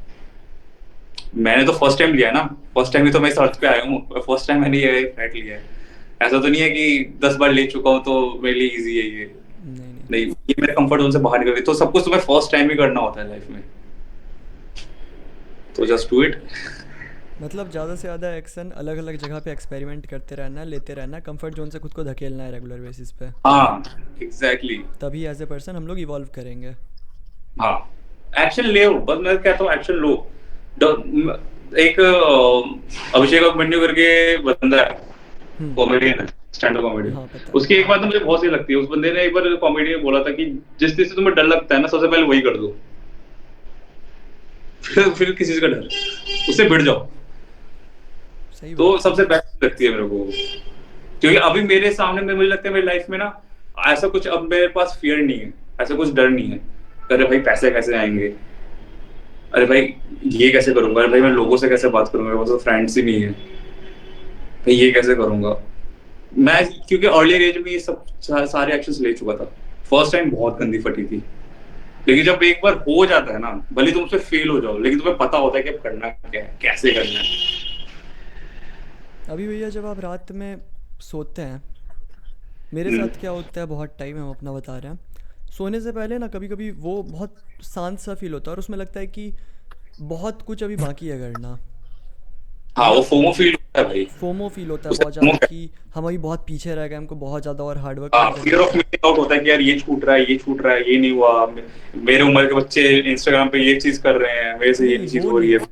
मैंने तो फर्स्ट टाइम लिया है ना, फर्स्ट टाइम ही तो मैं इस अर्थ पे आया हूँ, फर्स्ट टाइम मैंने ये फ्लैट लिया है। ऐसा तो नहीं है कि 10 बार ले चुका हूँ तो मेरे लिए इजी है ये। नहीं नहीं। नहीं, ये मेरे कंफर्ट जोन से बाहर निकल गई, तो सब कुछ तुम्हें फर्स्ट टाइम ही करना होता है लाइफ में, तो जस्ट डू इट। मतलब ज़्यादा से ज़्यादा एक्शन अलग अलग जगह पे एक्सपेरिमेंट करते रहना है, लेते रहना है, कंफर्ट जोन से खुद को धकेलना है रेगुलर बेसिस पे। हाँ, एग्जैक्टली। तभी एज ए पर्सन हम लोग इवॉल्व करेंगे। हाँ, एक्शन ले, बस मैं कहता हूँ एक्शन लो। एक अभिषेक अभिमन्यु करके बंदा है, हम्म। कॉमेडियन है, स्टैंड अप कॉमेडियन। हाँ, पता है। उसकी एक बात ना मुझे बहुत सही लगती है, उस बंदे ने एक बार कॉमेडी में बोला था कि जिस चीज से तुम्हें डर लगता है ना, सबसे पहले वही कर दो, फिर किसी चीज का डर, उससे भिड़ जाओ। सही तो बात है। सबसे बेस्ट लगती है मेरे को, क्योंकि अभी मेरे सामने में मुझे लगता है मेरी लाइफ में ना, ऐसा कुछ अब मेरे पास फियर नहीं है, ऐसा कुछ डर नहीं है। अरे भाई पैसे कैसे आएंगे, अरे भाई ये कैसे करूंगा, अरे भाई मैं लोगों से कैसे बात करूंगा, मेरे पास तो फ्रेंड्स ही नहीं है, भाई ये कैसे करूंगा मैं, क्योंकि अर्लियर एज में ये सब सारे एक्शंस ले चुका था। फर्स्ट टाइम बहुत गंदी फटी थी, लेकिन जब एक बार हो जाता है ना, भले तुम उसमें फेल हो जाओ, लेकिन तुम्हें पता होता है कि अब करना क्या है, कैसे करना है। अभी भैया जब आप रात में सोते हैं, मेरे हम्म। साथ क्या होता है, बहुत टाइम हम अपना बता रहे हैं, सोने से पहले ना कभी कभी वो बहुत शांत सा फील होता है और उसमें लगता है कि बहुत कुछ अभी बाकी है करना। हाँ, वो मतलब फोमो फील होता है भाई। फोमो फील होता है उसे बहुत FOMO ज़्यादा कि हम अभी बहुत पीछे रह गए, हमको बहुत ज़्यादा और हार्ड वर्क हाँ, करने का फियर ज़रूरत ऑफ है। मिसिंग आउट होता है कि यार ये छूट रहा है, ये छूट रहा है, ये नहीं हुआ, मेरे उम्र के बच्चे इंस्टाग्राम पे ये चीज कर रहे हैं, मेरे से ये नहीं, नहीं चीज वो हो रही है। नहीं,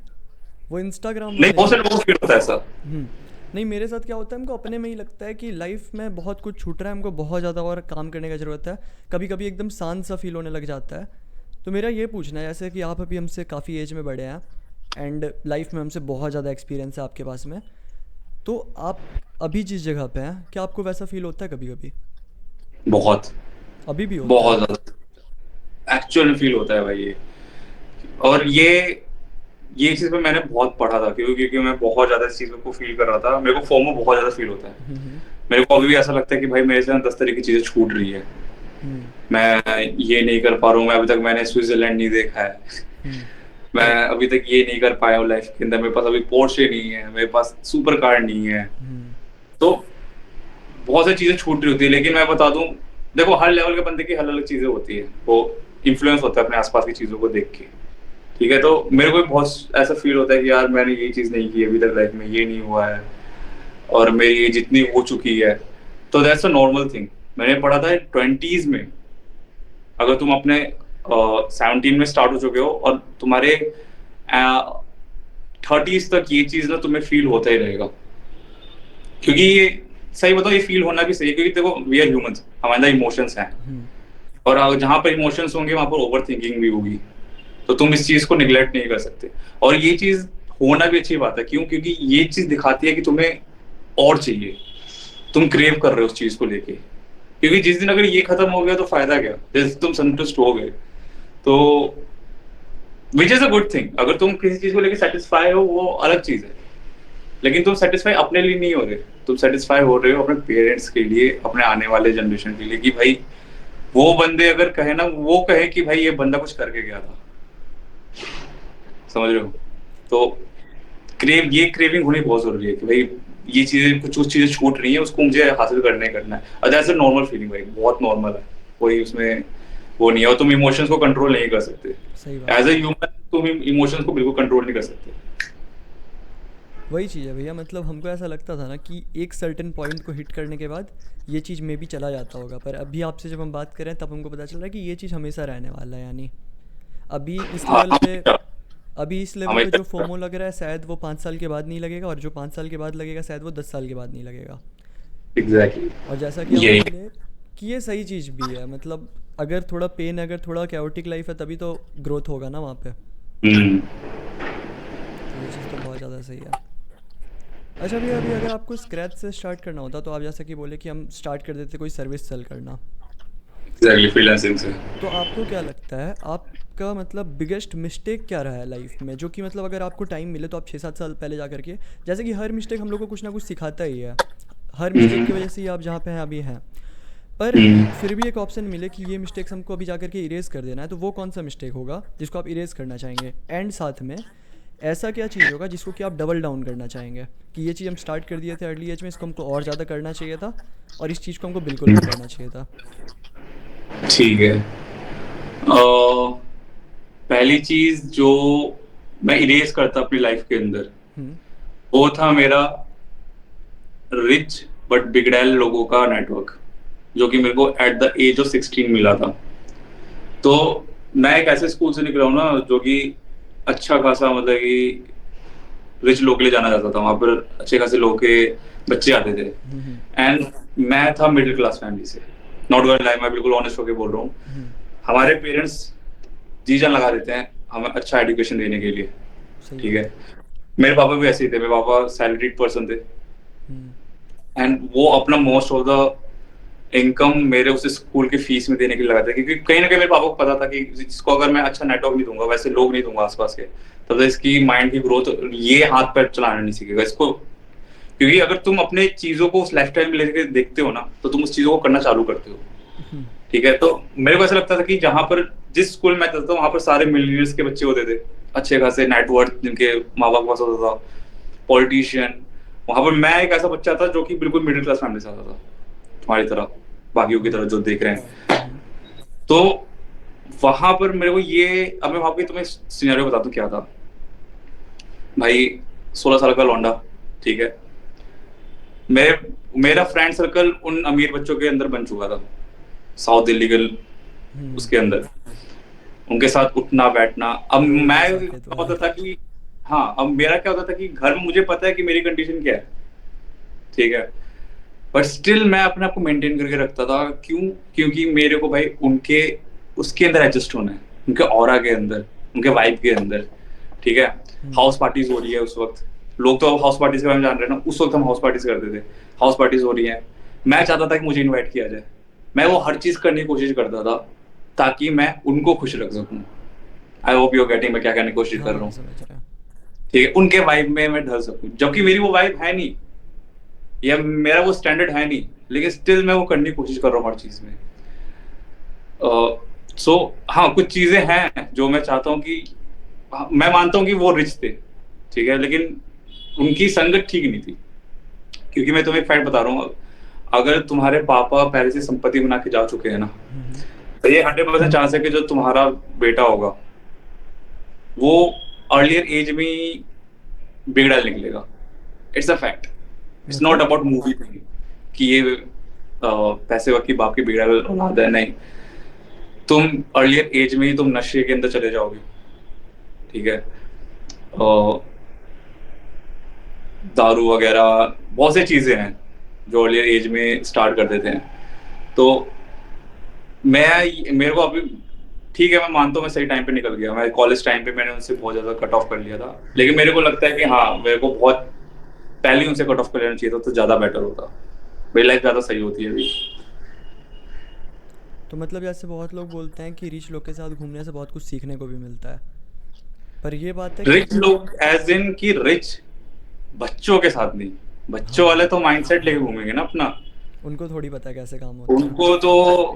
वो इंस्टाग्राम नहीं, वाले बहुत सारे नहीं। लोगों को फील होता है ऐसा। हम्म। नहीं, मेरे साथ क्या होता है, हमको अपने में ही लगता है कि लाइफ में बहुत कुछ छूट रहा है, हमको बहुत ज़्यादा और काम करने का ज़रूरत है। कभी कभी एकदम शांत सा फील होने लग जाता है। तो मेरा ये पूछना है, जैसे कि आप अभी हमसे काफ़ी एज में बड़े हैं एंड लाइफ में हमसे बहुत ज़्यादा एक्सपीरियंस है आपके पास में, तो आप अभी जिस जगह पे हैं, क्या आपको वैसा फील होता है कभी कभी? बहुत अभी भी होता बहुत है? ज्यादा एक्चुअल में फील होता है भाई ये। और ये चीज पे मैंने बहुत पढ़ा था, क्योंकि मैं बहुत ज्यादा इस चीज को फील कर रहा था, मेरे को फोमो बहुत ज्यादा फील होता है। हम्म। मेरे को अभी भी ऐसा लगता है कि भाई मेरे से ना 10 तरह की चीजें छूट रही है, हम्म। मैं ये नहीं कर पा रहा हूँ, मैं अभी तक मैंने स्विट्जरलैंड नहीं देखा है, हम्म। मैं अभी तक ये नहीं कर पाया हूँ लाइफ के अंदर, मेरे पास अभी पोर्शे नहीं है, मेरे पास सुपर कार नहीं है। हम्म। तो बहुत सारी चीजें छूट रही होती है, लेकिन मैं बता दूं, देखो हर लेवल के बंदे की अलग अलग चीजें होती है, वो इन्फ्लुएंस होता है अपने आसपास की चीजों को देख के। ठीक है, तो मेरे को भी बहुत ऐसा फील होता है कि यार मैंने ये चीज नहीं की अभी तक लाइफ में, ये नहीं हुआ है, और मेरी ये जितनी हो चुकी है, तो दैट्स अ नॉर्मल थिंग। मैंने पढ़ा था 20s में, अगर तुम अपने 17 में स्टार्ट हो चुके हो और तुम्हारे 30s तक ये चीज ना तुम्हें फील होता ही रहेगा, क्योंकि ये, सही बताओ, ये फील होना भी सही है, क्योंकि देखो वी आर ह्यूमंस, हमारे अंदर इमोशंस हैं, हम्म। और जहां पर इमोशंस होंगे वहां पर ओवर थिंकिंग भी होगी, तो तुम इस चीज को निगलेक्ट नहीं कर सकते। और ये चीज होना भी अच्छी बात है, क्यों? क्योंकि ये चीज दिखाती है कि तुम्हें और चाहिए, तुम क्रेव कर रहे हो उस चीज को लेके, क्योंकि जिस दिन अगर ये खत्म हो गया तो फायदा क्या, जैसे तुम संतुष्ट हो गए तो, which is a good thing. अगर तुम किसी चीज को लेके सेटिस्फाई हो वो अलग चीज है, लेकिन तुम सेटिस्फाई अपने लिए नहीं हो रहे, तुम सेटिस्फाई हो रहे हो अपने पेरेंट्स के लिए, अपने आने वाले जनरेशन के लिए, कि भाई वो बंदे अगर कहे ना, वो कहे कि भाई ये बंदा कुछ करके गया था, समझ रहे हो? तो ये क्रेविंग होनी बहुत जरूरी है कि भाई ये चीजें, कुछ चीजें छूट रही है, उसको मुझे हासिल करना ही करना है, और दैट्स अ नॉर्मल फीलिंग भाई, बहुत नॉर्मल है, कोई उसमें वो नहीं है। और तुम इमोशंस को कंट्रोल नहीं कर सकते, सही बात एज है। अ ह्यूमन तुम इमोशंस को बिल्कुल कंट्रोल नहीं कर सकते। वही चीज़ है भैया, मतलब हमको ऐसा लगता था ना कि एक सर्टेन पॉइंट को हिट करने के बाद ये चीज़ में भी चला जाता होगा, पर अभी आपसे जब हम बात करें तब हमको पता चल रहा है कि ये चीज़ हमेशा रहने वाला है। यानी अभी इस हाँ, लेवल पे, हमेशा अभी इस लेवल पे जो हमेशा। फोमो लग रहा है शायद वो 5 साल के बाद नहीं लगेगा, और जो 5 साल के बाद लगेगा शायद वो 10 साल के बाद नहीं लगेगा। एग्जैक्टली और जैसा कि आप यही। बोले कि ये सही चीज़ भी है, मतलब अगर थोड़ा पेन, अगर थोड़ा कैओटिक लाइफ है तभी तो ग्रोथ होगा ना वहाँ पे। हम्म। तो ये चीज़ तो बहुत ज़्यादा सही है। अच्छा भैया, अभी अगर आपको स्क्रैच से स्टार्ट करना होता तो आप जैसा कि बोले कि हम स्टार्ट कर देते कोई सर्विस सेल करना, एग्जैक्टली फ्रीलांसिंग से। तो आपको क्या लगता है आपका मतलब बिगेस्ट मिस्टेक क्या रहा है लाइफ में, जो कि मतलब अगर आपको टाइम मिले तो आप 6-7 साल पहले जा करके, जैसे कि हर मिस्टेक हम लोग को कुछ ना कुछ सिखाता ही है, हर मिस्टेक की हम्म। वजह से ही आप जहाँ पे हैं अभी हैं, पर हम्म। फिर भी एक ऑप्शन मिले कि ये मिस्टेक्स हमको अभी जा करके इरेज कर देना है, तो वो कौन सा मिस्टेक होगा जिसको आप इरेज करना चाहेंगे, एंड साथ में ऐसा क्या चीज़ होगा जिसको कि आप डबल डाउन करना चाहेंगे कि ये चीज़ हम स्टार्ट कर दिए थे अर्ली एज में, इसको हमको और ज़्यादा करना चाहिए था, और इस चीज़ को हमको बिल्कुल नहीं करना चाहिए था। ठीक है। पहली चीज जो मैं इरेज करता अपनी लाइफ के अंदर, हम्म। वो था मेरा रिच बट बिगड़ैल लोगों का नेटवर्क, जो कि मेरे को एट द एज ऑफ 16 मिला था। तो मैं एक ऐसे स्कूल से निकला हूँ ना, जो कि अच्छा खासा मतलब कि रिच लोग के लिए जाना जाता था। वहां पर अच्छे खासे लोग के बच्चे आते थे। हम्म। एंड मैं था मिडिल क्लास फैमिली से। नॉट गोइंग लाई, मैं बिल्कुल ऑनेस्ट होकर बोल रहा हूँ। हम्म। हमारे पेरेंट्स जी जान लगा देते हैं हमें अच्छा एजुकेशन देने के लिए। सही ठीक बात है। है। मेरे पापा भी ऐसे ही थे, मेरे पापा सैलरीड पर्सन थे। हम्म। एंड वो अपना मोस्ट ऑफ द इनकम मेरे उस स्कूल की फीस में देने के लिए लगाते थे, क्योंकि कहीं ना कहीं मेरे पापा को पता था कि इसको अगर मैं अच्छा नेटवर्क नहीं दूंगा, वैसे लोग नहीं दूंगा आसपास के, तब तक इसकी माइंड की ग्रोथ, ये हाथ पैर चलाना नहीं सीखेगा इसको। क्योंकि अगर तुम अपने चीजों को उस लाइफ में लेके देखते हो ना, तो तुम उस चीजों को करना चालू करते हो। हम्म। ठीक है। तो मेरे को ऐसा लगता था कि जहां पर, जिस स्कूल में मैं जाता था, वहां पर सारे मिलियनर्स के बच्चे होते थे, अच्छे खासे नेटवर्थ जिनके माँ बाप के पास होता था, पॉलिटिशियन। वहां पर मैं एक ऐसा बच्चा था जो कि बिल्कुल मिडिल क्लास फैमिली से आता था, तुम्हारी तरह, बाकियों की तरह जो देख रहे हैं। हम्म। तो वहां पर मेरे को ये, अब मैं वहां पे तुम्हें सिनेरियो बता दूं क्या था। भाई 16 साल का लौंडा, ठीक है। मेरे मेरा फ्रेंड सर्कल उन अमीर बच्चों के अंदर बन चुका था, साउथ दिल्ली के हम्म। उसके अंदर, उनके साथ उठना बैठना। अब लोग मैं बस आते तो क्या हैं। होता था कि, हाँ, अब मेरा क्या होता था कि घर में मुझे पता है कि मेरी कंडीशन क्या है, ठीक है, बट स्टिल मैं अपने आप को मेंटेन करके रखता था। क्यों? क्योंकि मेरे को भाई उनके, उसके अंदर एडजस्ट होना है, उनके ऑरा के अंदर, उनके वाइब के अंदर। ठीक है। हम्म। हाउस पार्टीज हो रही है उस वक्त, लोग तो अब हाउस पार्टीज के बारे में जान रहे हैं ना, उस वक्त हम हाउस पार्टीज करते थे। हाउस पार्टीज हो रही है, मैं चाहता था कि मुझे इनवाइट किया जाए। मैं वो हर चीज करने की कोशिश करता था ताकि मैं उनको खुश रख सकूं। आई होप यू गेटिंग मैं क्या कहने की कोशिश कर हाँ रहा हाँ, हूँ। समझ रहे हैं। ठीक है, उनके वाइब में मैं ढल सकूं, जबकि मेरी वो वाइब है नहीं, या मेरा वो स्टैंडर्ड है नहीं, लेकिन स्टिल मैं वो करने की कोशिश कर रहा हूँ हर चीज में। सो हाँ, कुछ चीजें हैं जो मैं चाहता हूँ कि, हाँ, मैं मानता हूँ कि वो रिच थे, ठीक है, लेकिन उनकी संगत ठीक नहीं थी। क्योंकि मैं तुम्हें एक फैक्ट बता रहा हूँ, अगर तुम्हारे पापा पहले से संपत्ति बना के जा चुके हैं ना, हम्म। तो ये 100% चांस है कि जो तुम्हारा बेटा होगा वो अर्लियर एज में ही बिगड़ा निकलेगा। It's a fact. It's not मतलब अबाउट मूवी थिंग कि ये पैसे वक्त की बाप की बिगड़ा औलाद है, नहीं। तुम अर्लियर एज में ही तुम नशे के अंदर चले जाओगे, ठीक है। दारू वगैरह, बहुत सी चीजें हैं जो अर्लियर एज में स्टार्ट कर देते हैं। तो मैं, मेरे को अभी, ठीक है, मैं मानता हूँ मैं सही टाइम पे निकल गया, मैं कॉलेज टाइम पे मैंने उनसे बहुत ज्यादा कट ऑफ कर लिया था, लेकिन मेरे को लगता है कि हाँ, मेरे को बहुत पहले ही उनसे कट ऑफ कर लेना चाहिए था, तो ज्यादा बेटर होता, मेरी लाइफ ज्यादा सही होती है अभी। तो मतलब जैसे बहुत लोग बोलते हैं कि रिच लोग के साथ घूमने से बहुत कुछ सीखने को भी मिलता है, पर ये बात है कि रिच लोग एज इन की रिच, बच्चों के साथ नहीं। बच्चों वाले हाँ, तो माइंडसेट लेके घूमेंगे ना अपना। उनको थोड़ी पता है कैसे काम होता है। उनको तो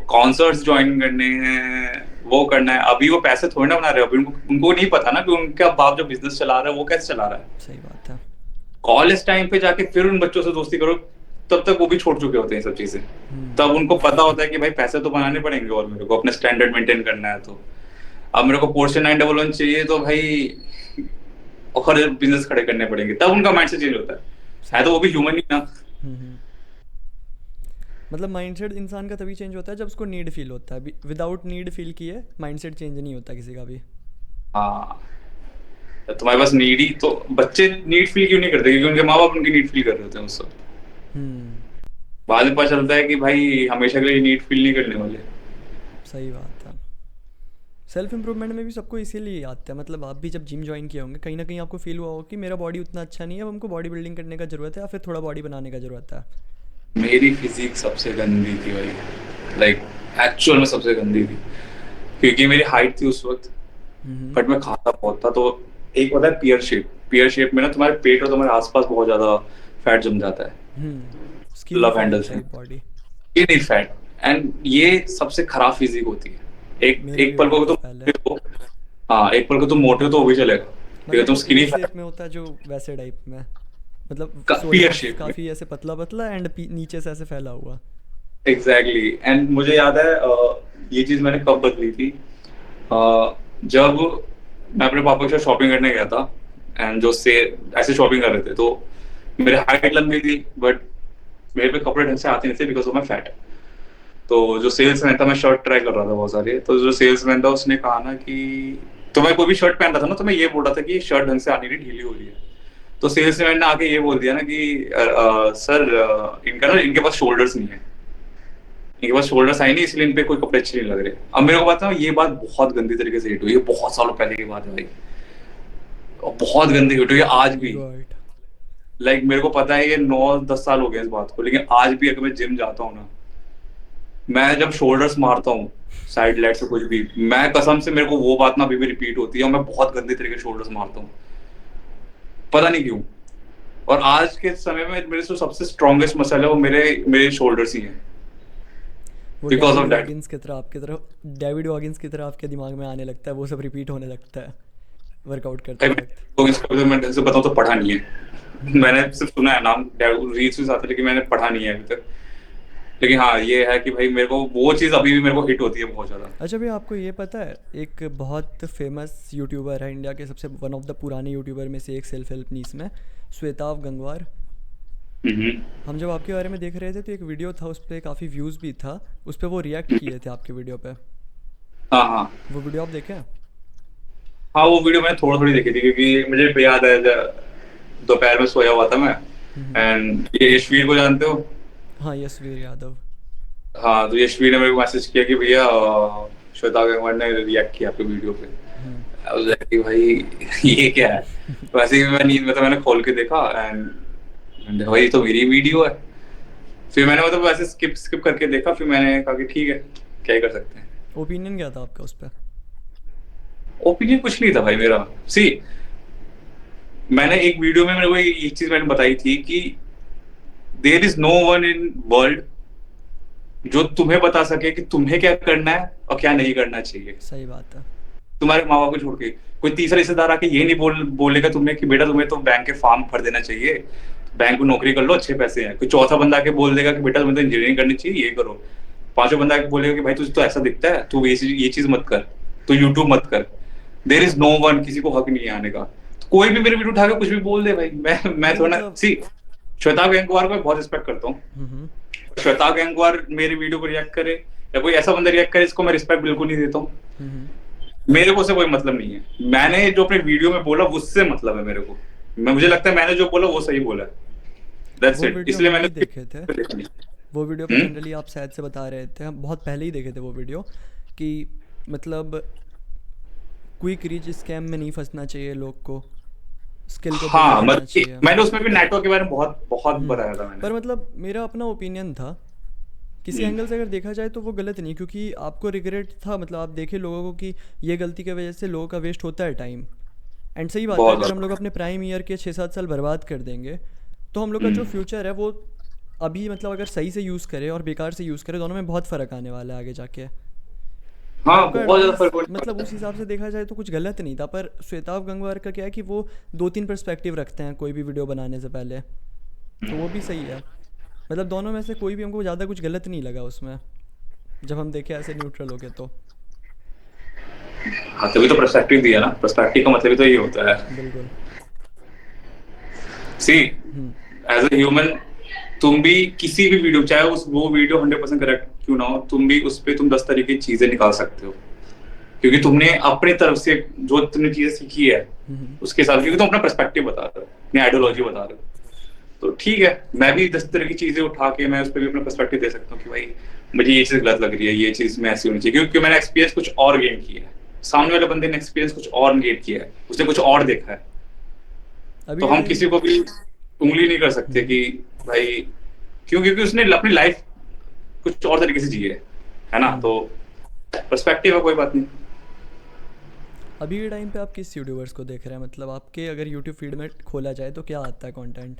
कॉन्सर्ट्स ज्वाइन करने हैं, वो करना है। अभी वो पैसे थोड़ी ना बना रहे, अभी उनको उनको नहीं पता ना कि उनका बाप जो बिजनेस चला रहा है वो कैसे चला रहा है। सही बात है। कॉलेज टाइम पे जाके फिर उन बच्चों से दोस्ती करो, तब तक वो भी छोड़ चुके होते हैं सब चीजें। हम्म। तब उनको पता होता है कि भाई पैसे तो बनाने पड़ेंगे, और मेरे को अपने स्टैंडर्ड मेंटेन करना है। तो अब मेरे को पोर्शन 911 चाहिए, तो भाई और बिजनेस खड़े करने पड़ेंगे, तब उनका माइंडसेट चेंज होता है सही तो वो भी बात है। ह्यूमन ही ना। हम्म। मतलब माइंडसेट इंसान का तभी चेंज होता है जब उसको नीड फील होता है, विदाउट नीड फील किए माइंडसेट चेंज नहीं होता किसी का भी। हाँ, तो तुम्हारे पास नीड ही तो, बच्चे नीड फील क्यों नहीं करते, क्योंकि उनके माँ बाप उनकी नीड फील कर रहे होते हैं उससे। हम्म। बाद में पता चलता है कि भाई हमेशा के लिए नीड फील नहीं करने वाले। सही बात है। सेल्फ इम्प्रूवमेंट में भी सबको इसीलिए आता है, मतलब आप भी जब जिम ज्वाइन किए होंगे कहीं ना कहीं आपको फील हुआ होगा कि मेरा बॉडी उतना अच्छा नहीं है, अब हमको बॉडी बिल्डिंग करने का ज़रूरत है या फिर थोड़ा बॉडी बनाने का ज़रूरत है। मेरी फिजिक सबसे गंदी थी भाई, लाइक एक्चुअल में सबसे गंदी थी, क्योंकि मेरी हाइट थी उस वक्त, हम्म। बट मैं खाता बहुत था। तो एक होता है पियर शेप, पियर शेप में ना तुम्हारे पेट और तुम्हारे आसपास बहुत ज्यादा फैट जम जाता है, स्किनी लव फैट हैंडल्स में, टाइप बॉडी। ये नहीं फैट। एंड ये सबसे खराब फिजिक होती है। एक मेरा भी एक पल वही को था तुम पहले। मोटे हो, हाँ एक पल को तुम मोटे हो तो वो भी चलेगा, ठीक है, मतलब तुम वो ए स्किनी फैट, शेप में होता है जो वैसे टाइप में, मतलब पियर शोल्डर्स शेप में, काफ़ी ऐसे पतला पतला एंड नीचे से ऐसे फैला हुआ। एग्जैक्टली। एंड मुझे याद है ये चीज मैंने कब बदली थी, जब मैं अपने पापा के साथ शॉपिंग करने गया था, एंड जो से ऐसे शॉपिंग कर रहे थे, तो मेरे हाइट लंबी थी, बट मेरे पे कपड़े ढंग से आते नहीं थे बिकॉज ऑफ माई फैट। तो जो सेल्समैन था, मैं शर्ट ट्राई कर रहा था बहुत सारी, तो जो सेल्समैन था उसने कहा ना कि, तो मैं कोई भी शर्ट पहन रहा था ना, तो मैं ये बोल रहा था कि शर्ट ढंग से आनी नहीं, ढीली हो रही है। तो सेल्समैन ने आके ये बोल दिया ना कि सर इनका ना, इनके पास शोल्डर्स नहीं है, इनके पास शोल्डर्स आई नहीं, इसलिए इन पे कोई कपड़े अच्छे नहीं लग रहे। अब मेरे को पता है ये बात बहुत गंदी तरीके से हिट हुई, ये बहुत सालों पहले की बात है भाई, और बहुत गंदी हिट हुई है आज भी। गॉड। लाइक मेरे को पता है ये 9-10 साल हो गए इस बात को, लेकिन आज भी अगर मैं जिम जाता हूँ ना, मैं जब शोल्डर्स मारता हूँ साइड लेग से कुछ भी, मैं कसम से मेरे को वो बात ना अभी भी रिपीट होती है, और मैं बहुत गंदे तरीके से शोल्डर्स मारता हूँ, पता नहीं क्यों। और आज के समय में मेरे जो सबसे स्ट्रॉन्गेस्ट मसल है वो मेरे मेरे शोल्डर्स ही हैं, वो बिकॉज डेविड ऑफ दैट। वॉगिन्स की तरह आपकी तरफ, डेविड वॉगिन्स की तरह आपके दिमाग में आने लगता है, वो सब रिपीट होने लगता है वर्कआउट करते वक्त। तो इसका मैं ढंग से बताऊं तो पढ़ा नहीं है, मैंने सिर्फ सुना है नाम, रील्स भी आते, लेकिन मैंने पढ़ा नहीं है अभी तक। लेकिन हाँ ये है कि भाई मेरे को वो चीज अभी भी मेरे को हिट होती है बहुत ज्यादा। अच्छा भैया, आपको ये पता है एक बहुत फेमस यूट्यूबर है इंडिया के, सबसे वन ऑफ द पुराने यूट्यूबर में से एक, सेल्फ हेल्प नीस में, श्वेताव गंगवार। हम्म। हम जब आपके बारे में देख रहे थे तो एक वीडियो था उस पर, काफ़ी व्यूज़ भी था उस पर, वो रिएक्ट किए थे आपके वीडियो पे। हाँ हाँ वो वीडियो आप देखे? हाँ, वो वीडियो मैंने थोड़ी थोड़ी देखी थी, क्योंकि मुझे भी याद है दोपहर में सोया हुआ था मैं, हम्म। एंड ये यशवीर को जानते हो? हाँ, यशवीर यादव। हाँ, तो यशवीर ने मेरे को मैसेज किया कि भैया श्वेता गंगवार ने रिएक्ट किया आपके वीडियो पे। हम्म। I was like कि भाई ये क्या है। तो वैसे ही मैं नींद में, तो मैंने खोल के देखा, एंड भाई ये तो मेरी वीडियो है। फिर मैंने मतलब वैसे स्किप स्किप करके देखा, फिर मैंने कहा कि ठीक है, क्या ही कर सकते हैं। ओपिनियन क्या था आपका उस पर? ओपिनियन कुछ नहीं था भाई मेरा। सी, मैंने एक वीडियो में मेरे को एक चीज मैंने बताई थी कि there is no one in world जो तुम्हें बता सके कि तुम्हें क्या करना है और क्या नहीं करना चाहिए, सही बात है। तुम्हारे माँ बाप को छोड़ के। कोई तीसरा रिश्तेदार आके ये नहीं बोलेगा तुम्हें कि बेटा तुम्हें तो बैंक के फॉर्म भर देना चाहिए, बैंक में नौकरी कर लो, अच्छे पैसे हैं। कोई चौथा बंदा आके बोल देगा कि बेटा तुम्हें तो इंजीनियरिंग करनी चाहिए, ये करो। पांचों बंदा आके बोलेगा कि भाई तुझे तो ऐसा दिखता है, तू ये चीज मत कर, तू यूट्यूब मत कर। देर इज नो वन, किसी को हक नहीं है आने का। तो कोई भी मेरे वीडियो उठा के कुछ भी बोल दे भाई, मैं नहीं थोड़ा मतलब। सी, श्वेता गैंगवार को मैं बहुत रिस्पेक्ट करता हूँ। हम्म। श्वेता गैंगवार मेरी वीडियो को रिएक्ट करे, या कोई ऐसा बंदा रिएक्ट करे, इसको मैं रिस्पेक्ट बिल्कुल नहीं देता हूँ। हम्म। मेरे को से कोई मतलब नहीं है, मैंने जो अपने वीडियो में बोला उससे मतलब है मेरे को। मुझे लगता है मैंने जो बोला वो सही बोला है, दैट्स वो इट, वीडियो इसलिए हम मैंने भी देखे थे। वो वीडियो पे हम्म? जनरली आप शायद से बता रहे थे, हम बहुत पहले ही देखे थे वो वीडियो, कि मतलब क्विक रीच स्कैम में नहीं फंसना चाहिए लोग को, स्किल को बिल्ड हाँ, करना मतलब चाहिए। मैंने उसमें भी नेटवर्क के बारे में बहुत बहुत बताया था मैंने। पर मतलब मेरा अपना ओपिनियन था, किसी हम्म, एंगल से अगर देखा जाए तो वो गलत नहीं, क्योंकि आपको रिग्रेट था, मतलब आप देखे लोगों को कि ये गलती की वजह से लोगों का वेस्ट होता है टाइम। एंड सही बात है, बहुत अगर हम ज्यादा। लोग अपने प्राइम ईयर के 6-7 साल बर्बाद कर देंगे तो हम लोग का जो हम्म, फ्यूचर है वो अभी, मतलब अगर सही से यूज़ करें और बेकार से यूज़ करें, दोनों में बहुत फ़र्क आने वाला है आगे जाके। तो हाँ, आपका बहुत ज्यादा एडवाइस फर्क पड़ने मतलब वाला उस है। हिसाब से देखा जाए तो कुछ गलत नहीं था, पर श्वेताव गंगवार का क्या है कि वो 2-3 पर्सपेक्टिव रखते हैं कोई भी वीडियो बनाने से पहले, तो वो भी सही है। मतलब दोनों में से कोई भी हमको ज़्यादा कुछ गलत नहीं लगा उसमें, जब हम देखे ऐसे न्यूट्रल हो गए तो। हाँ, तभी तो पर्सपेक्टिव दिया ना, पर्सपेक्टिव का मतलब ही तो ये होता है। बिल्कुल। सी हम्म। एज अ ह्यूमन तुम भी किसी भी वीडियो, चाहे उस वो वीडियो 100% करेक्ट क्यों ना हो, तुम भी उस पे तुम 10 तरीके की चीजें निकाल सकते हो, क्योंकि तुमने अपनी तरफ से जो तुमने चीजें सीखी है हम्म। उसके साथ, क्योंकि तुम अपना पर्सपेक्टिव बता रहे हो, अपनी आइडियोलॉजी हाँ। बता रहे हो। तो ठीक है, मैं भी 10 तरह की चीजें उठा के मैं उस पर भी अपना पर्सपेक्टिव दे सकता हूँ कि भाई मुझे ये चीज गलत लग रही है, ये चीज में ऐसी होनी चाहिए, क्योंकि मैंने एक्सपीरियंस कुछ और गेन किया है, सामने वाले बंदे ने एक्सपीरियंस कुछ और गेन किया है, उसने कुछ और देखा है। अभी तो के हम टाइम। किसी को भी उंगली नहीं कर सकते हम्म। कि भाई क्यों, क्योंकि उसने अपनी लाइफ कुछ और तरीके से जी है ना, हम्म। तो पर्सपेक्टिव है, कोई बात नहीं। अभी के टाइम पे आप किस यूट्यूबर्स को देख रहे हैं, मतलब आपके अगर यूट्यूब फीड में खोला जाए तो क्या आता है कंटेंट?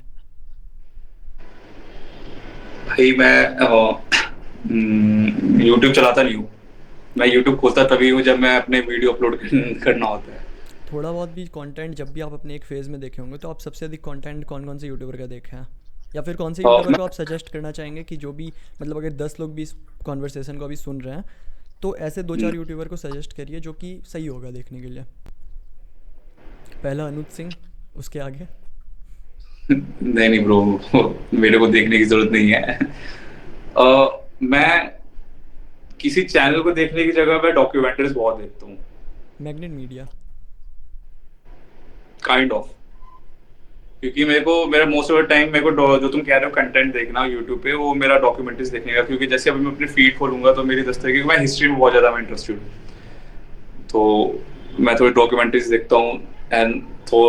भाई मैं यूट्यूब चलाता नहीं हूँ, मैं यूट्यूब खोलता तभी हूँ जब मैं अपने वीडियो अपलोड करना होता है। थोड़ा बहुत भी कंटेंट जब भी आप अपने एक फेज़ में देखे होंगे तो आप सबसे अधिक कंटेंट कौन कौन से यूट्यूबर का देखे हैं, या फिर कौन से यूट्यूबर मैं को आप सजेस्ट करना चाहेंगे कि जो भी, मतलब अगर 10 लोग भी इस कॉन्वर्सेशन को अभी सुन रहे हैं तो ऐसे दो चार यूट्यूबर को सजेस्ट करिए जो कि सही होगा देखने के लिए। पहला अनुज सिंह, उसके आगे? नहीं नहीं ब्रो, मेरे को देखने की जरूरत नहीं है। मैं किसी चैनल को देखने की जगह मैं डॉक्यूमेंट्रीज बहुत देखता हूँ, मैग्नेट मीडिया। काइंड ऑफ, क्योंकि मेरे को मेरा मोस्ट ऑफ द टाइम मेरे को जो तुम कह रहे हो कंटेंट देखना यूट्यूब पे, वो मेरा डॉक्यूमेंट्रीज देखने का, क्योंकि जैसे अभी मैं अपनी फीड खोलूंगा तो मेरी 10 तरीके की, मैं हिस्ट्री में बहुत ज्यादा मैं इंटरेस्टेड हूँ, तो मैं थोड़ी डॉक्यूमेंट्रीज देखता हूँ, एंड तो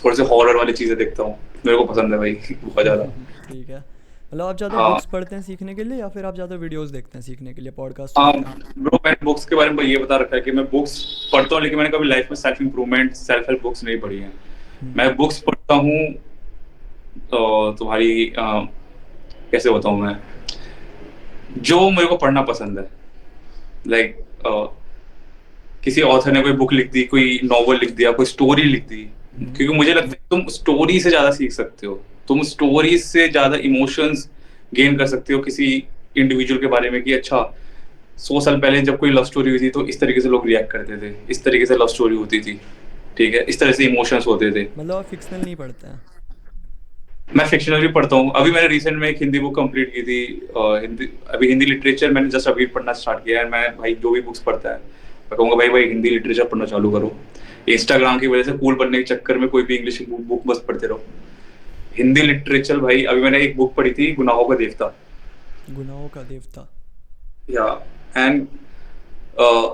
थोड़े से हॉरर वाली चीजें देखता हूँ, मेरे को पसंद है भाई बहुत ज्यादा। ठीक है। मतलब आप ज़्यादा हाँ बुक्स पढ़ते हैं सीखने के लिए या फिर आप ज़्यादा वीडियोस देखते हैं सीखने के लिए, पॉडकास्ट हाँ सुनते हैं? ब्रो, मैंने बुक्स के बारे में ये बता रखा है कि मैं बुक्स पढ़ता हूँ, लेकिन मैंने कभी लाइफ में self improvement self help books नहीं पढ़ी है। हम्म। मैं बुक्स पढ़ता हूँ तुम्हारी कैसे बताऊँ मैं, जो मेरे को पढ़ना पसंद है, लाइक किसी ऑथर ने कोई बुक लिख दी, कोई नॉवल लिख दिया, कोई स्टोरी लिख दी, हम्म। क्योंकि मुझे लगता है तुम स्टोरी से ज्यादा सीख सकते हो, तुम स्टोरी से ज्यादा इमोशंस गेन कर सकते हो किसी इंडिविजुअल के बारे में, कि अच्छा 100 साल पहले जब कोई लव स्टोरी हुई थी तो इस तरीके से लोग रिएक्ट करते थे, इस तरीके से लव स्टोरी होती थी, ठीक है, इस तरह से इमोशंस होते थे। मतलब आप फिक्शनल नहीं पढ़ते हैं? मैं फिक्शनल भी पढ़ता हूँ, अभी मैंने रिसेंट में एक हिंदी बुक कंप्लीट की थी, हिंदी, अभी हिंदी लिटरेचर मैंने जस्ट अभी पढ़ना स्टार्ट किया है। मैं भाई जो भी बुक्स पढ़ता है मैं कहूँगा भाई भाई हिंदी लिटरेचर पढ़ना चालू करो, इंस्टाग्राम की वजह से कूल बनने के चक्कर में कोई भी इंग्लिश बुक बस पढ़ते रहो, हिंदी लिटरेचर भाई। अभी मैंने एक बुक पढ़ी थी, गुनाहों का देवता, गुनाहों का देवता। या एंड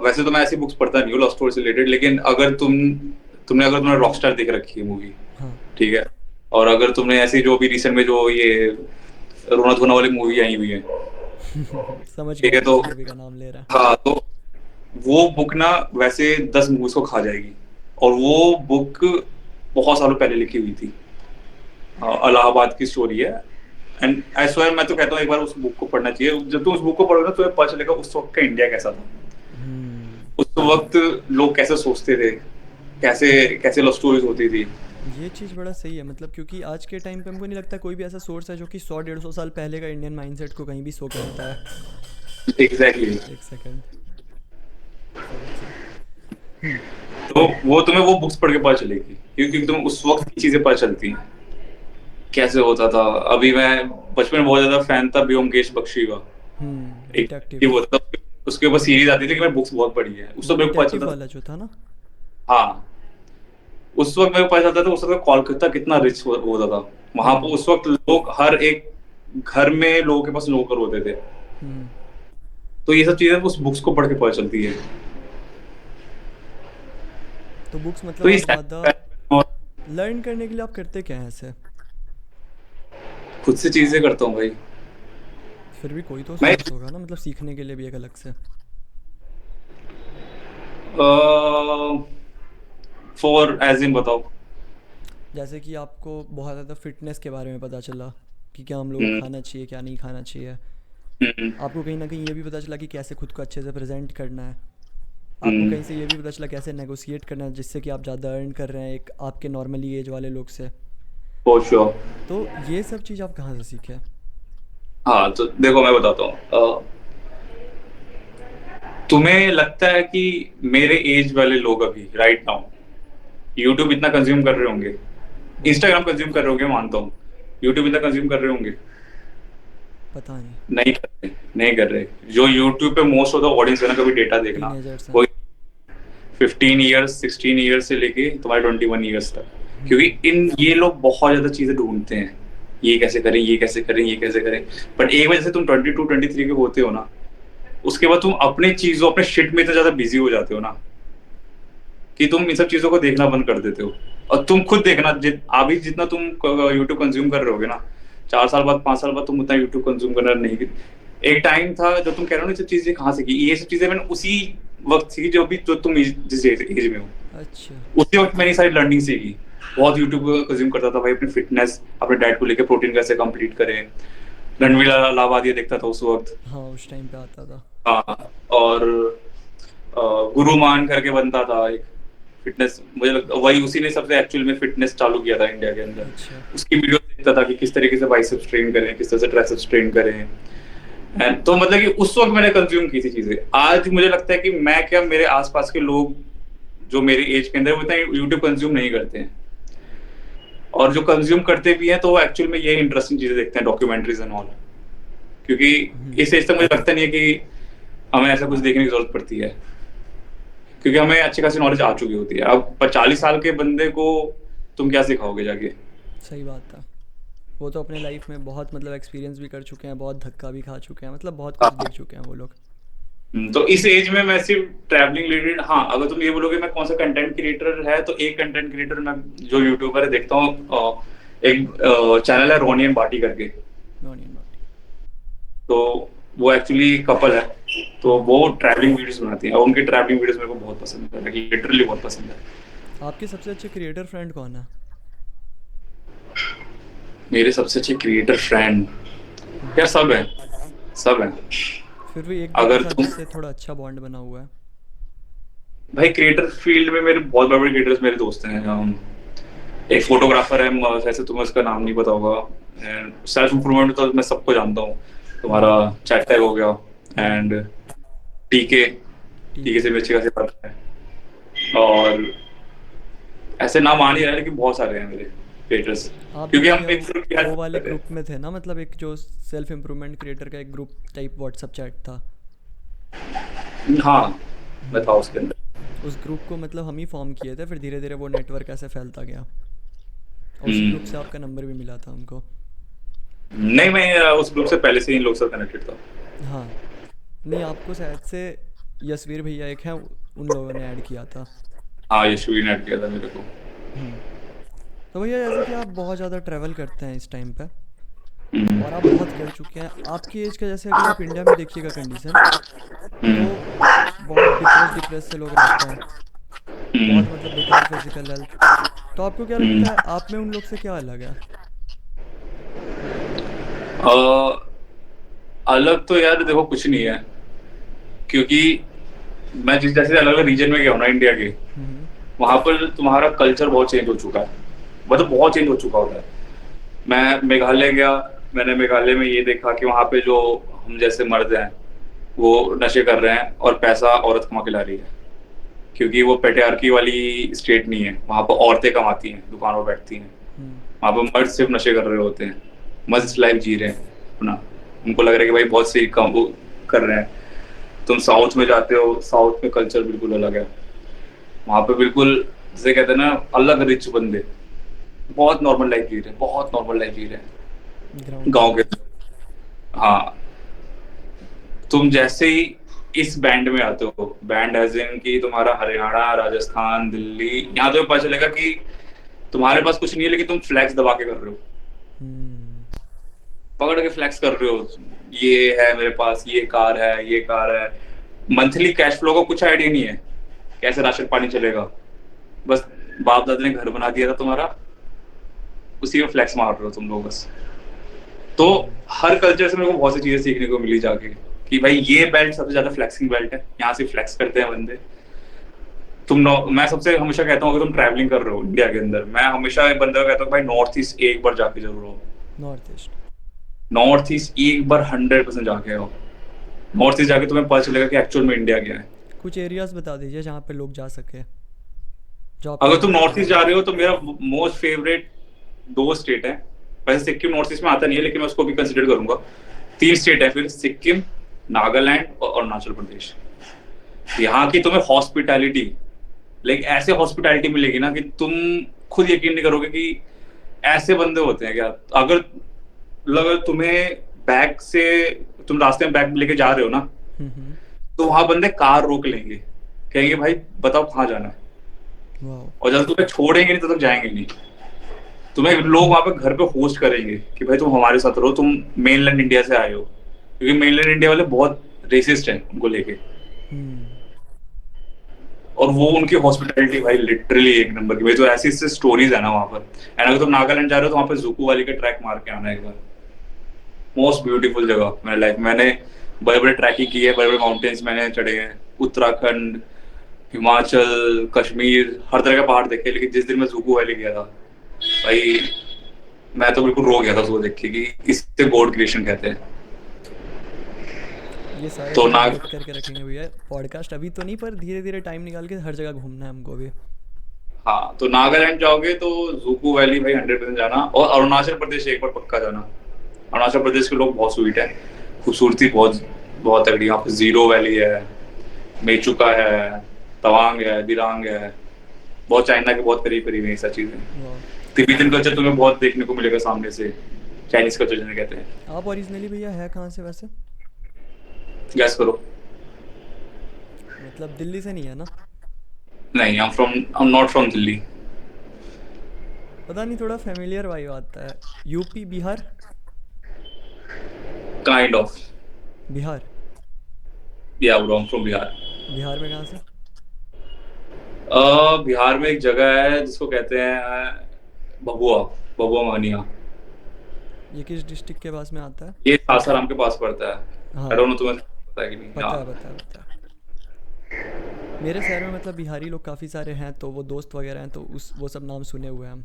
वैसे तो मैं ऐसी बुक्स पढ़ता नहीं हूँ लव स्टोरी से रिलेटेड, लेकिन अगर तुमने रॉकस्टार देख रखी है मूवी, हाँ। ठीक है, और अगर तुमने ऐसी जो भी रिसेंट में जो ये रोना धोना वाली मूवी आई हुई है, समझ ठीक गया है, आप तो किस मूवी का नाम ले रहे हैं। हाँ, तो वो बुक ना वैसे 10 मूवीज को खा जाएगी, और वो बुक बहुत सालों पहले लिखी हुई थी, इलाहाबाद की स्टोरी है, एंड आई स्वेयर मैं तो कहता हूँ एक बार उस बुक को पढ़ना चाहिए, जब तुम उस बुक को पढ़ोगे ना तुम्हें पता चलेगा उस वक्त का इंडिया कैसा था, हम्म। उस वक्त लोग कैसे सोचते थे, कैसे कैसे लव स्टोरीज होती थी। ये चीज़ बड़ा सही है, मतलब क्योंकि आज के टाइम पे हमको नहीं लगता कोई भी ऐसा सोर्स है जो कि 100 150 साल पहले का इंडियन माइंडसेट को कहीं भी शो करता है। एग्जैक्टली। एक सेकंड। समझ गया। हम्म। तो वो तुम्हें वो बुक्स पढ़ के पता चलेगी, क्योंकि तुम उस वक्त की चीजें पता चलती हैं कैसे होता था। अभी मैं बचपन में बहुत ज्यादा फैन था ब्योमकेश बख्शी का, एक डिटेक्टिव। डिटेक्टिव होता था, उसके ऊपर सीरीज आती थी, कि मैंने बुक्स बहुत पढ़ी है, उस वो तो मेरे को पता डिटेक्टिव चलता वाला था। जो था ना? हाँ, उस वक्त मेरे को पता चलता था उस वक्त कोलकाता कितना रिच होता था, वहां पर हम्म। उस वक्त लोग हर एक घर में लोगों के पास नौकर होते थे, हम्म। तो ये सब चीजें उस बुक्स को पढ़ के पता चलती है। तो बुक्स मतलब तो ये आप ज़्यादा लर्न करने के लिए आप करते क्या हैं ऐसे? खुद से चीजें करता हूँ भाई फिर भी कोई तो मैं। सोर्स होगा ना, मतलब सीखने के लिए भी एक अलग से। फॉर एज इन बताओ। जैसे कि आपको बहुत ज़्यादा फिटनेस के बारे में पता चला कि क्या हम लोगों को हम्म, खाना चाहिए क्या नहीं खाना चाहिए। हम्म, आपको कहीं ना कहीं ये भी पता चला कि कैसे खुद को अच्छे से प्रेजेंट करना है। आपको हम्म, कहीं से ये भी पता चला कैसे नेगोशिएट करना है जिससे कि आप ज़्यादा अर्न कर रहे हैं एक आपके नॉर्मली एज वाले लोग से। For sure. तो ये सब चीज़ आप कहाँ से सीखे? हाँ तो देखो मैं बताता हूँ, तुम्हें लगता है कि मेरे एज वाले लोग अभी राइट नाउ यूट्यूब इतना कंज्यूम कर रहे होंगे? बहुत। इंस्टाग्राम कंज्यूम कर रहे होंगे मानता हूँ, यूट्यूब इतना कंज्यूम कर रहे होंगे? पता नहीं। नहीं कर रहे, नहीं कर रहे। जो यूट्यूब पे मोस्ट ऑफ द ऑडियंस है ना, कभी डेटा देखना, टीनेजर्स हैं। कोई 15 ईयर्स 16 ईयर्स से लेके तुम्हारे 21 ईयर्स तक, क्योंकि इन ये लोग बहुत ज्यादा चीजें ढूंढते हैं, ये कैसे करें, ये कैसे करें, ये कैसे करें। बट एक वजह से तुम 22 23 के होते हो ना, उसके बाद तुम अपने चीजों, अपने शिट में इतना ज्यादा बिजी हो जाते हो ना, कि तुम इन सब चीजों को देखना बंद कर देते हो। और तुम खुद देखना, अभी जितना तुम यूट्यूब कंज्यूम कर रहे होगे ना, 4 साल बाद 5 साल बाद तुम उतना यूट्यूब कंज्यूम करना नहीं। एक टाइम था जब तुम कह रहे हो ना, ये सब चीजें कहाँ से की, ये सब चीजें मैंने उसी वक्त सीखी जो अभी, जो तुम जिस एज में हो, अच्छा। उसी वक्त मैंने सारी लर्निंग सीखी। बहुत यूट्यूब कंज्यूम करता था भाई, अपनी फिटनेस, अपने डाइट को लेकर, प्रोटीन कैसे कंप्लीट करें, रणवीर लावादिया देखता था उस वक्त। हाँ, उस टाइम पे आता था। हाँ, और गुरुमान करके बनता था एक फिटनेस, मुझे लगता वही, उसी ने सबसे एक्चुअल में फिटनेस चालू किया था इंडिया के अंदर। अच्छा। उसकी वीडियो देखता था कि किस तरीके से बाइसेप्स ट्रेन करें, किस तरह से ट्राइसेप्स ट्रेन करें। एंड तो मतलब कि उस वक्त मैंने कंज्यूम की थी चीजें। आज मुझे लगता है कि मैं क्या, मेरे आसपास के लोग जो मेरे एज के अंदर, वो इतना यूट्यूब कंज्यूम नहीं करते हैं। और जो कंज्यूम करते भी हैं तो वो एक्चुअल में ये इंटरेस्टिंग चीजें देखते हैं, डॉक्यूमेंट्रीज एंड ऑल। क्योंकि इस एज तक मुझे लगता नहीं है कि हमें ऐसा कुछ देखने की जरूरत पड़ती है, क्योंकि हमें अच्छी खासी नॉलेज आ चुकी होती है। अब 40 साल के बंदे को तुम क्या सिखाओगे जाके? सही बात था। वो तो अपने लाइफ में बहुत मतलब एक्सपीरियंस भी कर चुके हैं, बहुत धक्का भी खा चुके हैं, मतलब बहुत कुछ देख चुके हैं वो लोग। तो इस एज में मैं सिर्फ ट्रैवलिंग रिलेटेड, हाँ, अगर तुम ये बोलोगे मैं कौन सा कंटेंट क्रिएटर है, तो एक कंटेंट क्रिएटर मैं जो यूट्यूबर है देखता हूँ, एक चैनल है रोनियन बाटी करके। Non not. तो वो एक्चुअली कपल है, तो वो ट्रैवलिंग वीडियोस बनाती है, और उनके ट्रैवलिंग वीडियोस मेरे को बहुत पसंद है, लिटरली बहुत पसंद है। आपके सबसे अच्छे क्रिएटर फ्रेंड कौन है? मेरे सबसे अच्छे क्रिएटर फ्रेंड यार सब है, सब है। फिर भी एक दो के अगर साथ तुम, जिससे थोड़ा अच्छा बॉन्ड बना हुआ है। भाई क्रिएटर फील्ड में मेरे बहुत बड़े बड़े क्रिएटर्स मेरे दोस्त हैं। एक फोटोग्राफर है, वैसे तुम्हें उसका नाम नहीं पता होगा। सेल्फ इम्प्रूवमेंट तो मैं सबको जानता हूँ, तुम्हारा चैट टैग हो गया, एंड टीके, ठीक टीके है। से भी अच्छी खासी बात है। और ऐसे नाम आ नहीं रहे, लेकिन बहुत सारे हैं मेरे क्रिएटर्स, आप भी क्योंकि हम कभी एक ग्रुप की हेल्प वो वाले कर रहे ग्रुप में थे ना, मतलब एक जो सेल्फ इम्प्रूवमेंट क्रिएटर का एक ग्रुप टाइप व्हाट्सअप चैट था। हैं। हाँ, मैं था उसके अंदर। उस ग्रुप को मतलब हम ही फॉर्म किए थे, फिर धीरे धीरे वो नेटवर्क ऐसे फैलता गया, और उसी ग्रुप से हम्म। आपका नंबर भी मिला था हमको। नहीं, मैं उस ग्रुप से पहले से ही इन लोग से कनेक्टेड था। हाँ। नहीं, आपको शायद से यशवीर भैया एक हैं, उन लोगों ने ऐड किया था। हाँ, यशवी ने ऐड किया था मेरे को। हम्म। तो भैया जैसे कि आप बहुत ज़्यादा ट्रैवल करते हैं इस टाइम पे, हम्म। और आप बहुत कर चुके हैं, आपकी एज का जैसे अगर आप इंडिया में देखिएगा कंडीशन, तो हम्म। बहुत डिप्रेस डिप्रेस से लोग रहते हैं, बहुत हम्म। मतलब बेकार फिजिकल हेल्थ। तो आपको क्या लगता है, हम्म। आप में उन लोग से क्या अलग है? अ, अलग तो यार देखो कुछ नहीं है, क्योंकि मैं जिस जैसे अलग अलग रीजन में गया हूँ ना इंडिया के, हम्म। वहां पर तुम्हारा कल्चर बहुत चेंज हो चुका है, मतलब बहुत चेंज हो चुका होता है। मैं मेघालय गया, मैंने मेघालय में ये देखा कि वहां पे जो हम जैसे मर्द हैं, वो नशे कर रहे हैं और पैसा औरत कमा के ला रही है, क्योंकि वो पेट्रियार्की वाली स्टेट नहीं है, वहां पर औरतें कमाती हैं, दुकानों पर बैठती हैं। हम्म। वहां पर मर्द सिर्फ नशे कर रहे होते हैं, मस्त लाइफ जी रहे हैं अपना। उनको लग रहा है कि भाई बहुत सही काम वो कर रहे हैं। तुम साउथ में जाते हो, साउथ में कल्चर बिल्कुल अलग है। वहां पे बिल्कुल जैसे कहते हैं ना, अलग रिच बंदे बहुत नॉर्मल लाइफ जी रहे हैं, बहुत नॉर्मल लाइफ जी रहे हैं ग्राउंड गाँव लेवल के। पे। हाँ, तुम जैसे ही इस बैंड में आते हो, बैंड एज इन कि तुम्हारा हरियाणा, राजस्थान, दिल्ली, यहाँ तो पता चलेगा कि तुम्हारे पास कुछ नहीं है, लेकिन तुम फ्लैक्स दबा के कर रहे हो, हम्म। पकड़ के फ्लैक्स कर रहे हो। ये है मेरे पास, ये कार है, ये कार है। मंथली कैश फ्लो का कुछ आइडिया नहीं है, कैसे राशन पानी चलेगा। बस बाप दादा ने घर बना दिया था तुम्हारा, उसी में फ्लैक्स मार रहे हो तुम लोग बस। तो हर कल्चर से मेरे को बहुत सी चीजें सीखने को मिली जाके, कि भाई ये बेल्ट सबसे ज्यादा फ्लैक्सिंग बेल्ट है, यहाँ से फ्लैक्स करते हैं बंदे। मैं सबसे हमेशा कहता हूँ, अगर तुम ट्रैवलिंग कर रहे हो इंडिया के अंदर, मैं हमेशा एक बंदे को कहता हूँ भाई नॉर्थ ईस्ट एक बार जाके जरूर हो। North east. नॉर्थ ईस्ट एक बार 100% जाके हो। नॉर्थ ईस्ट जाके तुम्हें पता चलेगा कि एक्चुअल में इंडिया क्या है। कुछ एरियाज बता दीजिए जहाँ पे लोग जा सके, जो आपको अगर तुम लगता नॉर्थ ईस्ट है। जा रहे हो, तो मेरा मोस्ट फेवरेट 2 स्टेट है, वैसे सिक्किम नॉर्थ ईस्ट में आता नहीं है लेकिन मैं उसको भी कंसिडर करूंगा। 3 स्टेट है फिर, सिक्किम, नागालैंड और अरुणाचल प्रदेश। यहाँ की तुम्हें हॉस्पिटैलिटी, लाइक ऐसे हॉस्पिटैलिटी मिलेगी ना कि तुम खुद यकीन नहीं करोगे कि ऐसे बंदे होते हैं क्या। अगर तुम्हें बैग से, तुम रास्ते में बैग लेके जा रहे हो ना, हम्म। तो वहां बंदे कार रोक लेंगे, कहेंगे भाई बताओ कहाँ जाना है, वाह। और जब तुम्हें छोड़ेंगे नहीं तब तक जाएंगे नहीं। तुम्हें लोग वहां पे घर पे होस्ट करेंगे कि भाई तुम हमारे साथ रहो, तुम मेनलैंड इंडिया से आए हो, क्योंकि मेनलैंड इंडिया वाले बहुत रेसिस्ट हैं उनको लेके। हम्म। और वो उनकी हॉस्पिटैलिटी भाई लिटरली एक नंबर की भाई। तो ऐसी ऐसी स्टोरीज है ना वहां पर। एंड अगर तुम नागालैंड जा रहे हो तो वहां पे जुकू वाली का ट्रैक मार के आना एक बार। मोस्ट ब्यूटीफुल जगह मेरे लाइफ। मैंने बड़े बड़े ट्रैकिंग की है, बड़े बड़े माउंटेन्स मैंने चढ़े हैं, उत्तराखंड, हिमाचल, कश्मीर, हर तरह के पहाड़ देखे। लेकिन जिस दिन मैं जुकू वैली गया था भाई, मैं तो बिल्कुल रो गया था उसको देख के कि इससे गॉड क्रिएशन कहते हैं। ये सारे तो सीन ना, नोट करके रखेंगे भैया। पॉडकास्ट अभी तो नहीं, पर धीरे धीरे टाइम निकाल के हर जगह घूमना है हमको भी। हाँ तो नागालैंड जाओगे तो जुकू वैली भाई 100% जाना, और अरुणाचल प्रदेश एक बार पक्का जाना। अरुणाचल प्रदेश के लोग बहुत स्वीट है, खूबसूरती बहुत बहुत तगड़ी। यहाँ पे जीरो वैली है, मेचुका है, तवांग है, दिरांग है, बहुत चाइना के बहुत करीब करीब है ये सब चीजें। वाह। तिब्बतन कल्चर तुम्हें बहुत देखने को मिलेगा सामने से, चाइनीज कल्चर जिन्हें कहते हैं। आप ओरिजिनली भैया है कहाँ से वैसे? गैस करो। मतलब दिल्ली से नहीं है ना? नहीं, I am not from Delhi. पता नहीं, थोड़ा फेमिलियर वाइब आता है। UP, Bihar? Kind of. Bihar? या ब्रो, फ्रॉम बिहार। बिहार में कहाँ से? बिहार में एक जगह है जिसको कहते हैं भभुआ, भभुआ मानिया। ये किस डिस्ट्रिक्ट के पास में आता है? ये सासाराम के पास पड़ता है। आई हाँ, डोंट नो तुम्हें पता है कि नहीं। पता है हाँ पता है पता है। मेरे शहर में मतलब बिहारी लोग काफ़ी सारे हैं, तो वो दोस्त वगैरह हैं, तो उस वो सब नाम सुने हुए हैं हम।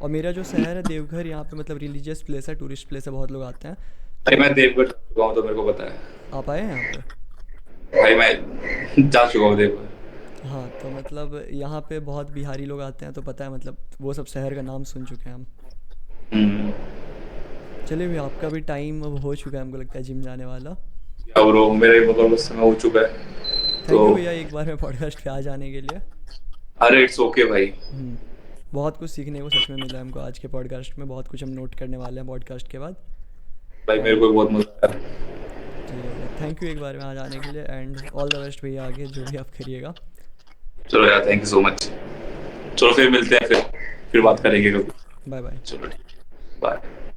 और मेरा जो शहर है देवघर, यहाँ पे मतलब रिलीजियस प्लेस है, टूरिस्ट प्लेस है, बहुत लोग आते हैं। भाई, तो मैं देवगढ़ जा चुका हूँ तो मेरे को पता है। आप आए हैं यहाँ पे? भाई मैं जा चुका हूँ देवगढ़। हाँ, तो मतलब यहाँ पे बहुत बिहारी लोग आते हैं, तो पता है मतलब वो सब शहर का नाम सुन चुके हैं हम। हम्म। चलिए भैया, आपका भी टाइम अब हो चुका है, हमको लगता है जिम जाने वाला। या ब्रो, मेरे मतलब उस समय हो चुका है तो। थैंक यू भैया एक बार में पॉडकास्ट पे आ जाने के लिए। अरे इट्स ओके भाई। हम्म। बहुत कुछ सीखने को सच में मिला है हमको आज के पॉडकास्ट में। बहुत कुछ हम नोट करने वाले हैं पॉडकास्ट के बाद। भाई मेरे एंड को भी बहुत मजा आया। चलिए भैया, थैंक यू एक बार में आ जाने के लिए, एंड ऑल द बेस्ट भैया आगे जो भी आप करिएगा। चलो यार, थैंक यू सो मच। चलो फिर मिलते हैं, फिर ठीक बात है, करेंगे कभी। Bye bye. चलो ठीक, बाय।